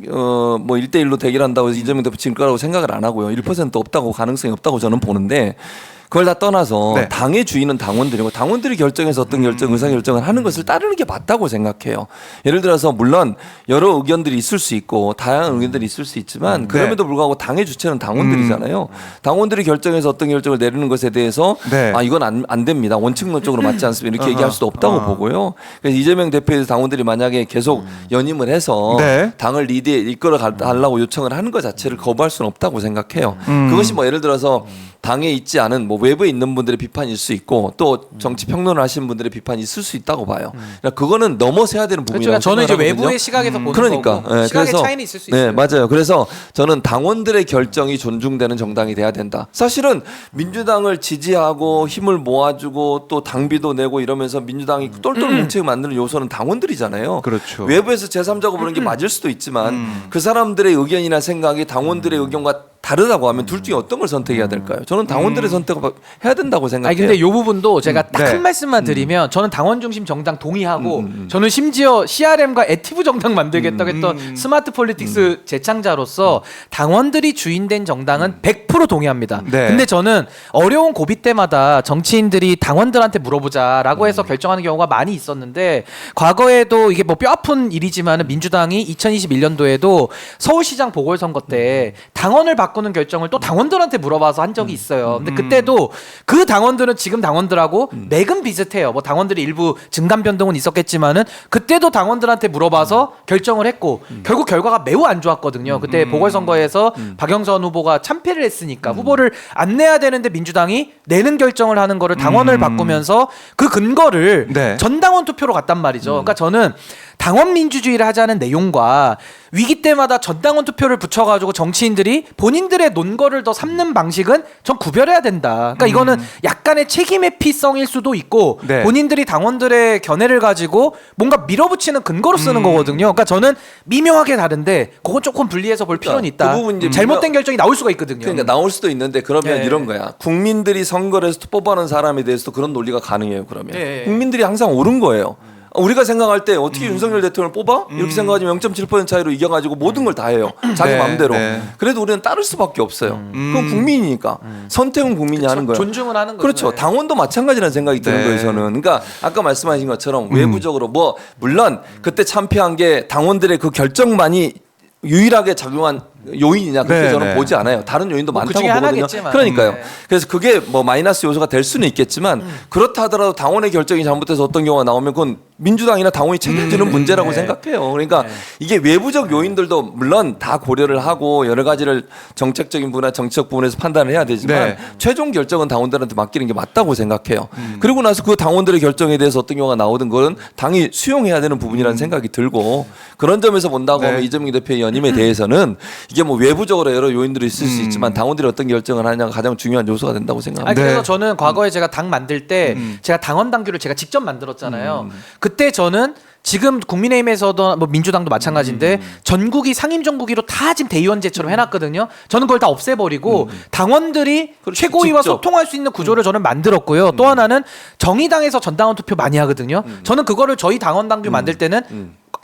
뭐 1대1로 대결한다고 해서 이재명 대표 질 거라고 생각을 안 하고요. 1% 없다고 가능성이 없다고 저는 보는데 그걸 다 떠나서 네. 당의 주인은 당원들이고 당원들이 결정해서 어떤 결정, 의사결정을 하는 것을 따르는 게 맞다고 생각해요. 예를 들어서 물론 여러 의견들이 있을 수 있고 다양한 의견들이 있을 수 있지만 그럼에도 불구하고 당의 주체는 당원들이잖아요. 당원들이 결정해서 어떤 결정을 내리는 것에 대해서 네. 이건 안 됩니다. 원칙론적으로 맞지 않습니다. 이렇게 얘기할 수도 없다고 보고요. 그래서 이재명 대표에서 당원들이 만약에 계속 연임을 해서 네. 당을 리드에 이끌어 달라고 요청을 하는 것 자체를 거부할 수는 없다고 생각해요. 그것이 뭐 예를 들어서 당에 있지 않은 뭐 외부에 있는 분들의 비판일 수 있고 또 정치 평론을 하시는 분들의 비판이 있을 수 있다고 봐요. 그러니까 그거는 넘어서야 되는 부분이라고 그러니까 저는 이제 생각하거든요. 외부의 시각에서 보는 그러니까 거고 시각의 차이는 있을 수 있어요. 네, 맞아요. 그래서 저는 당원들의 결정이 존중되는 정당이 돼야 된다. 사실은 민주당을 지지하고 힘을 모아주고 또 당비도 내고 이러면서 민주당이 똘똘 뭉치게 만드는 요소는 당원들이잖아요. 그렇죠. 외부에서 제3자고 보는 게 맞을 수도 있지만 그 사람들의 의견이나 생각이 당원들의 의견과 다르다고 하면 둘 중에 어떤 걸 선택해야 될까요? 저는 당원들의 선택을 해야 된다고 생각해요. 아니 근데 이 부분도 제가 딱 한 네. 말씀만 드리면 저는 당원 중심 정당 동의하고 저는 심지어 CRM과 액티브 정당 만들겠다고 했던 스마트 폴리틱스 재창자로서 당원들이 주인된 정당은 100% 동의합니다. 네. 근데 저는 어려운 고비 때마다 정치인들이 당원들한테 물어보자라고 해서 결정하는 경우가 많이 있었는데 과거에도 이게 뭐 뼈아픈 일이지만 민주당이 2021년도에도 서울시장 보궐선거 때 당원을 바꾸는 결정을 또 당원들한테 물어봐서 한 적이 있어요. 근데 그때도 그 당원들은 지금 당원들하고 맥은 비슷해요. 뭐 당원들이 일부 증감 변동은 있었겠지만은 그때도 당원들한테 물어봐서 결정을 했고 결국 결과가 매우 안 좋았거든요. 그때 보궐선거에서 박영선 후보가 참패를 했으니까 후보를 안 내야 되는데 민주당이 내는 결정을 하는 거를 당원을 바꾸면서 그 근거를 네. 전당원 투표로 갔단 말이죠. 그러니까 저는 당원 민주주의를 하자는 내용과 위기 때마다 전당원 투표를 붙여가지고 정치인들이 본인들의 논거를 더 삼는 방식은 전 구별해야 된다. 그러니까 이거는 약간의 책임 회피성일 수도 있고 네. 본인들이 당원들의 견해를 가지고 뭔가 밀어붙이는 근거로 쓰는 거거든요. 그러니까 저는 미묘하게 다른데 그건 조금 분리해서 볼 필요는 있다. 그 부분 이제 잘못된 결정이 나올 수가 있거든요. 그러니까 나올 수도 있는데 그러면 예. 이런 거야. 국민들이 선거를 해서 뽑아놓은 사람에 대해서도 그런 논리가 가능해요. 그러면 예. 국민들이 항상 옳은 거예요. 우리가 생각할 때 어떻게 윤석열 대통령을 뽑아? 이렇게 생각하면 0.7% 차이로 이겨가지고 모든 걸 다 해요. 자기 네, 마음대로. 네. 그래도 우리는 따를 수밖에 없어요. 그건 국민이니까. 선택은 국민이 하는 거예요. 존중은 하는 거죠. 그렇죠. 네. 당원도 마찬가지라는 생각이 드는 네. 거예요, 저는. 그러니까 아까 말씀하신 것처럼 외부적으로 뭐 물론 그때 참패한 게 당원들의 그 결정만이 유일하게 작용한 요인이냐 그렇게 네, 저는 네. 보지 않아요. 다른 요인도 뭐 많다고 그중에 보거든요. 하나겠지만. 그러니까요. 네. 그래서 그게 뭐 마이너스 요소가 될 수는 있겠지만 그렇다 하더라도 당원의 결정이 잘못돼서 어떤 경우가 나오면 그건 민주당이나 당원이 책임지는 문제라고 네. 생각해요. 그러니까 이게 외부적 요인들도 물론 다 고려를 하고 여러 가지를 정책적인 부분이나 정치적 부분에서 판단을 해야 되지만 네. 최종 결정은 당원들한테 맡기는 게 맞다고 생각해요. 그리고 나서 그 당원들의 결정에 대해서 어떤 경우가 나오든 그건 당이 수용해야 되는 부분이라는 생각이 들고 그런 점에서 본다고 하면 네. 이재명 대표의 연임에 대해서는 이게 뭐 외부적으로 여러 요인들이 있을 수 있지만 당원들이 어떤 결정을 하냐가 가장 중요한 요소가 된다고 생각합니다. 아니, 그래서 네. 저는 과거에 제가 당 만들 때 제가 당원 당규를 제가 직접 만들었잖아요. 그때 저는 지금 국민의힘에서도 뭐 민주당도 마찬가지인데 전국이 상임정국위로 다 지금 대의원제처럼 해놨거든요. 저는 그걸 다 없애버리고 당원들이 그렇지, 최고위와 직접. 소통할 수 있는 구조를 저는 만들었고요. 또 하나는 정의당에서 전당원 투표 많이 하거든요. 저는 그거를 저희 당원 당규 만들 때는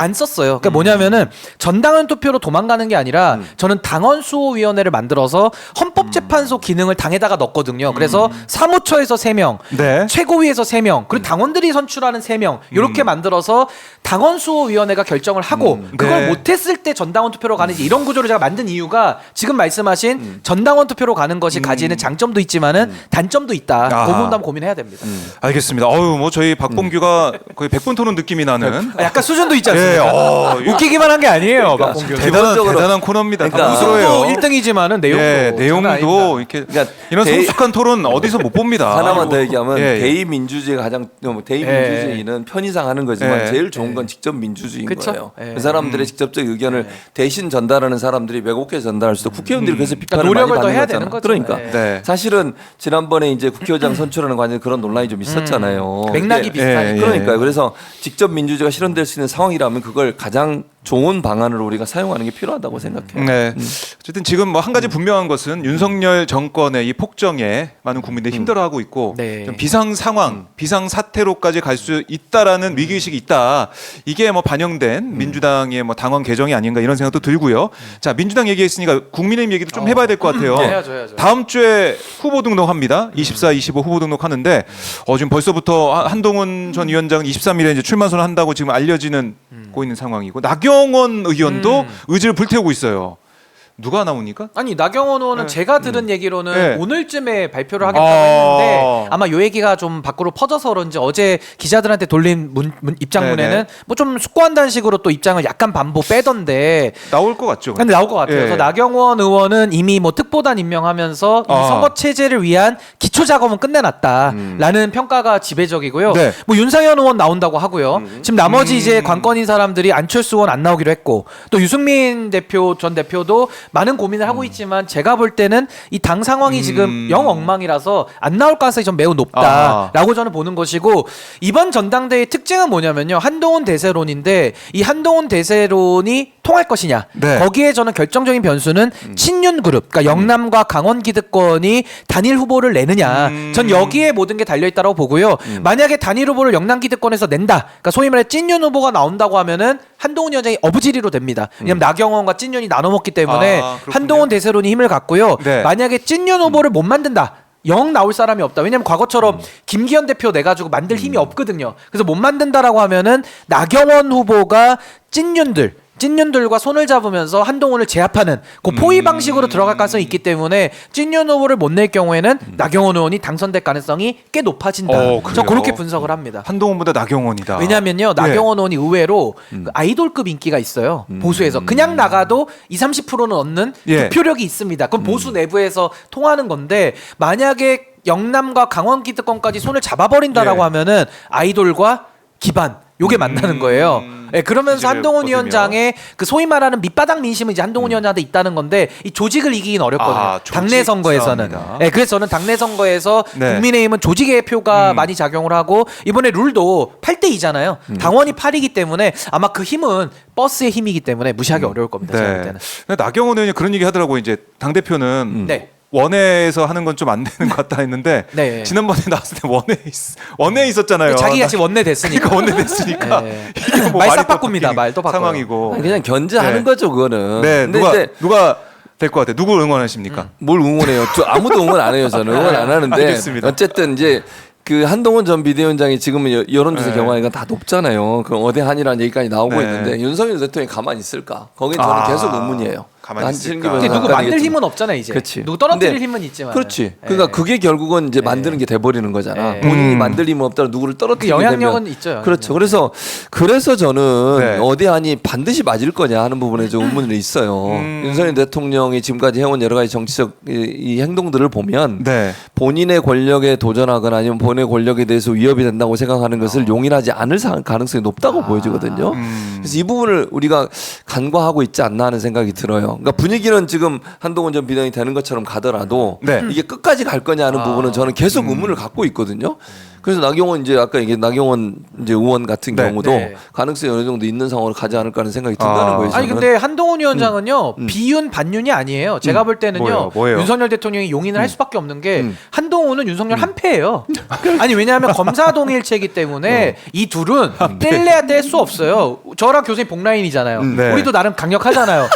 안 썼어요. 그러니까 뭐냐면은 전당원 투표로 도망가는 게 아니라 저는 당원 수호위원회를 만들어서 헌법재판소 기능을 당에다가 넣었거든요. 그래서 사무처에서 3명, 네. 최고위에서 3명, 그리고 당원들이 선출하는 3명 이렇게 만들어서 당원 수호위원회가 결정을 하고 그걸 네. 못했을 때 전당원 투표로 가는지 이런 구조를 제가 만든 이유가 지금 말씀하신 전당원 투표로 가는 것이 가지는 장점도 있지만은 단점도 있다. 아하. 그 부분도 한번 고민해야 됩니다. 알겠습니다. 어유 뭐 저희 박봉규가 거의 100분 토론 느낌이 나는 약간 수준도 있지 않습니까? 예, 웃기기만 한 게 아니에요. 박봉규. 대단한 코너입니다. 그러니까 우스러워요. 1등이지만은 내용도 예, 장난 아닙니다. 내용도 이렇게 그러니까 이런 대- 성숙한 토론 어디서 못 봅니다. 하나만 더 얘기하면 예, 예. 대의민주주의가 가장 대의민주주의는 편의상 하는 거지만 예. 제일 좋은 건 직접 민주주의인 그쵸? 거예요. 예. 그 사람들의 직접적 의견을 대신 전달하는 사람들이 왜곡해 전달할 수도 국회의원들이 그래서 비판을 그러니까 노력을 많이 더 받는 해야 거잖아요. 되는 거죠. 그러니까 예. 네. 사실은 지난번에 이제 국회의장 선출하는 과정에 그런 논란이 좀 있었잖아요. 맥락이 이게- 비슷하니까. 예. 그러니까요. 그래서 직접 민주주의가 실현될 수 있는 상황이라면 그걸 가장 좋은 방안으로 우리가 사용하는 게 필요하다고 생각해요. 네. 어쨌든 지금 뭐 한 가지 분명한 것은 윤석열 정권의 이 폭정에 많은 국민들이 힘들어하고 있고 네. 좀 비상 상황, 비상 사태로까지 갈 수 있다라는 위기 의식이 있다. 이게 뭐 반영된 민주당의 뭐 당원 개정이 아닌가 이런 생각도 들고요. 자, 민주당 얘기했으니까 국민의힘 얘기도 좀 해봐야 될 것 같아요. 네, 해야죠. 다음 주에 후보 등록합니다. 24, 25 후보 등록하는데 지금 벌써부터 한동훈 전 위원장은 23일에 이제 출마 선언한다고 지금 알려지는 고 있는 상황이고 나경원 의원도 의지를 불태우고 있어요. 누가 나오니까? 아니 나경원 의원은 제가 들은 얘기로는 네. 오늘쯤에 발표를 하겠다고 했는데 아마 요 얘기가 좀 밖으로 퍼져서 그런지 어제 기자들한테 돌린 입장문에는 네네. 뭐 좀 숙고한다는 식으로 또 입장을 약간 반복 빼던데 나올 것 같죠. 근데 나올 것 같아요. 예. 그래서 나경원 의원은 이미 뭐 특보단 임명하면서 이 선거 체제를 위한 기초 작업은 끝내놨다라는 평가가 지배적이고요. 네. 뭐 윤상현 의원 나온다고 하고요. 지금 나머지 이제 관건인 사람들이 안철수 의원 안 나오기로 했고 또 유승민 전 대표도 많은 고민을 하고 있지만 제가 볼 때는 이 당 상황이 지금 영 엉망이라서 안 나올 가능성이 좀 매우 높다라고 저는 보는 것이고 이번 전당대회의 특징은 뭐냐면요. 한동훈 대세론인데 이 한동훈 대세론이 통할 것이냐. 네. 거기에 저는 결정적인 변수는 친윤 그룹, 그러니까 영남과 강원 기득권이 단일 후보를 내느냐. 전 여기에 모든 게 달려 있다고 보고요. 만약에 단일 후보를 영남 기득권에서 낸다. 그러니까 소위 말해 찐윤 후보가 나온다고 하면은 한동훈 위원장이 어부지리로 됩니다. 왜냐면 나경원과 찐윤이 나눠 먹기 때문에 그렇군요. 한동훈 대세론이 힘을 갖고요. 네. 만약에 찐윤 후보를 못 만든다. 영 나올 사람이 없다. 왜냐면 과거처럼 김기현 대표 내가지고 만들 힘이 없거든요. 그래서 못 만든다라고 하면은 나경원 후보가 찐윤들과 손을 잡으면서 한동훈을 제압하는 그 포위 방식으로 들어갈 가능성이 있기 때문에 찐윤 후보를 못 낼 경우에는 나경원 의원이 당선될 가능성이 꽤 높아진다. 그래요? 저 그렇게 분석을 합니다. 한동훈보다 나경원이다. 왜냐면요 나경원 의원이 의외로 그 아이돌급 인기가 있어요. 보수에서 그냥 나가도 20-30%는 얻는 예. 득표력이 있습니다. 그럼 보수 내부에서 통하는 건데 만약에 영남과 강원 기득권까지 손을 잡아버린다라고 예. 하면은 아이돌과 기반 요게 만나는 거예요. 예, 그러면서 지지를 한동훈 거두며. 위원장의 그 소위 말하는 밑바닥 민심은 이제 한동훈 위원장한테 있다는 건데 이 조직을 이기긴 어렵거든요. 조직 당내 선거에서는. 싸움이다. 예, 그래서 저는 당내 선거에서 네. 국민의힘은 조직의 표가 많이 작용을 하고 이번에 룰도 8대2잖아요. 당원이 8이기 때문에 아마 그 힘은 버스의 힘이기 때문에 무시하기 어려울 겁니다. 제가 볼 네. 때는. 근데 나경원 의원이 그런 얘기 하더라고요. 이제 당 대표는 네. 원내에서 하는 건 좀 안 되는 것 같다 했는데 네. 지난번에 나왔을 때 원내에 있었잖아요. 자기가 지금 원내 됐으니까. 그러니까 원내 됐으니까 네. 이게 뭐 말 말이 싹 또 바꿉니다. 바뀌는 말도 바꿔요. 상황이고. 아니, 그냥 견제하는 네. 거죠 그거는. 네, 근데 누가 이제 될 것 같아요. 누구 응원하십니까? 뭘 응원해요? 저 아무도 응원 안 해요. 저는 응원 안 하는데 알겠습니다. 어쨌든 이제 그 한동훈 전 비대위원장이 지금은 여론조사 네. 경향이가 다 높잖아요. 그 어대한이라는 얘기까지 나오고 네. 있는데 윤석열 대통령이 가만히 있을까? 거긴 저는 계속 의문이에요. 가만히 안 있을까? 챙기면서 근데 누구 아까 만들 얘기했지만. 힘은 없잖아 이제. 그치. 누구 떨어뜨릴 근데 힘은 있지만. 그렇지. 그러니까 그게 결국은 이제 만드는 게 돼버리는 거잖아. 네. 본인이 만들 힘은 없다가 누구를 그 떨어뜨리게 영향력은 되면. 있죠. 그렇죠. 그래서 저는 네. 어디 아니 반드시 맞을 거냐 하는 부분에 좀 의문이 있어요. 윤석열 대통령이 지금까지 해온 여러 가지 정치적 이 행동들을 보면 네. 본인의 권력에 도전하거나 아니면 본인의 권력에 대해서 위협이 된다고 생각하는 것을 용인하지 않을 가능성이 높다고 보여지거든요. 그래서 이 부분을 우리가 간과하고 있지 않나 하는 생각이 들어요. 그러니까 분위기는 지금 한동훈 전 비대위원이 되는 것처럼 가더라도 네. 이게 끝까지 갈 거냐 하는 부분은 저는 계속 의문을 갖고 있거든요. 그래서 나경원 이제 아까 얘기 나경원 이제 의원 같은 네. 경우도 네. 가능성이 어느 정도 있는 상황으로 가지 않을까 하는 생각이 든다는 거예요. 아니 저는. 근데 한동훈 위원장은요 비윤 반윤이 아니에요. 제가 볼 때는요 뭐예요? 윤석열 대통령이 용인을 할 수밖에 없는 게 한동훈은 윤석열 한패예요. 아니 왜냐하면 검사 동일체이기 때문에 이 둘은 뗄래야 뗄 수 없어요. 저랑 교수님 복라인이잖아요. 네. 우리도 나름 강력하잖아요.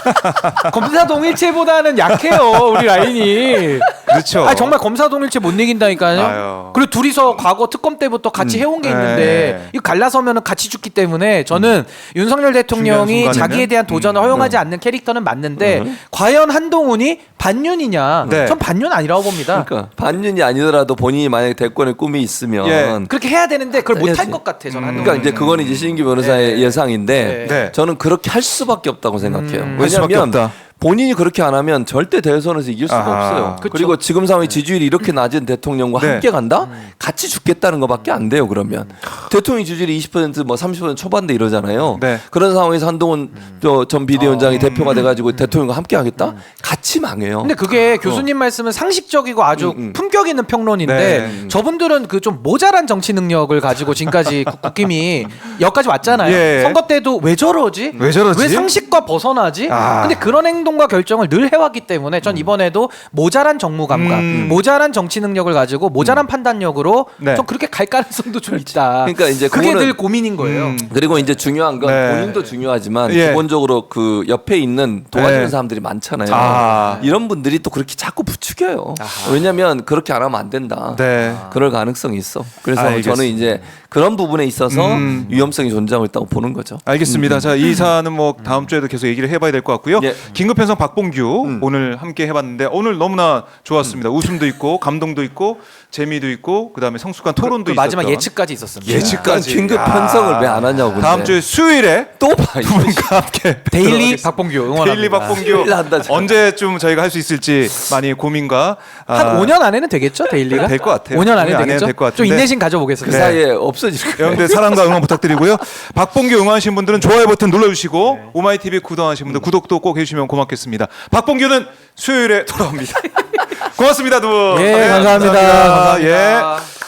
검사 동일체보다는 약해요 우리 라인이. 그렇죠. 아니 정말 검사 동일체 못 이긴다니까요. 아유. 그리고 둘이서 과거 특검 때부터 같이 해온 게 있는데 네. 이거 갈라서면은 같이 죽기 때문에 저는 윤석열 대통령이 중요한 순간에는? 자기에 대한 도전을 허용하지 않는 캐릭터는 맞는데 과연 한동훈이 반윤이냐? 네. 전 반윤 아니라고 봅니다. 그러니까 반윤이 아니더라도 본인이 만약에 대권의 꿈이 있으면 예. 그렇게 해야 되는데 그걸 못할 해야지. 것 같아. 저는 한동훈. 그러니까 이제 그건 이제 신인규 변호사의 예상인데 네. 저는 그렇게 할 수밖에 없다고 생각해요. 할 수밖에 왜냐하면 없다. 본인이 그렇게 안 하면 절대 대선에서 이길 수가 아하. 없어요. 그쵸. 그리고 지금 상황이 지지율이 이렇게 낮은 대통령과 네. 함께 간다? 같이 죽겠다는 것밖에 안 돼요. 그러면 대통령 지지율이 20%뭐 30% 초반대 이러잖아요. 네. 그런 상황에서 한동훈 전 비대위원장이 대표가 돼가지고 대통령과 함께 하겠다? 같이 망해요. 근데 그게 교수님 말씀은 상식적이고 아주 품격 있는 평론인데 네. 저분들은 그 좀 모자란 정치 능력을 가지고 지금까지 국힘이 여기까지 왔잖아요. 예. 선거 때도 왜 저러지? 왜 저러지? 왜 상식과 벗어나지? 아. 근데 그런 행동과 결정을 늘 해왔기 때문에 전 이번에도 모자란 정무감과 모자란 정치 능력을 가지고 모자란 판단력으로 네. 좀 그렇게 갈 가능성도 좀 있다. 그러니까 이제 그게 그거는- 늘 고민인 거예요. 그리고 이제 중요한 건 네. 본인도 중요하지만 예. 기본적으로 그 옆에 있는 도와주는 네. 사람들이 많잖아요. 아. 이런 분들이 또 그렇게 자꾸 부추겨요. 왜냐하면 그렇게 안 하면 안 된다. 네. 그럴 가능성이 있어. 그래서 알겠습니다. 저는 이제 그런 부분에 있어서 위험성이 존재하고 있다고 보는 거죠. 알겠습니다. 자, 이 사안은 뭐 다음 주에도 계속 얘기를 해봐야 될 것 같고요. 예. 긴급 편성 박봉규 오늘 함께 해봤는데 오늘 너무나 좋았습니다. 웃음도 있고 감동도 있고 재미도 있고 그다음에 성숙한 토론도 그 있었던 마지막 예측까지 있었습니다. 예측까지. 긴급 야. 편성을 왜 안 하냐고. 근데. 다음 주에 수요일에 또 봐. 두 분과 함께 데일리 뵙도록 박봉규 하겠습니다. 응원합니다. 데일리 박봉규 큰일 난다, 진짜. 언제쯤 저희가 할 수 있을지 많이 고민과 한 5년 안에는 되겠죠, 데일리가? 될 것 같아요. 5년 안에 5년 안에는 되겠죠? 될것 좀 같은데. 인내심 그 가져보겠습니다. 사이에 없어질 거예요. 여러분들 사랑과 응원 부탁드리고요. 박봉규 응원하신 분들은 좋아요 버튼 눌러주시고 오마이TV 구독하신 분들 구독도 꼭 해주시면 고맙겠습니다. 박봉규는 수요일에 돌아옵니다. 고맙습니다, 두 분. 예, 네, 감사합니다. 감사합니다. 감사합니다. 예.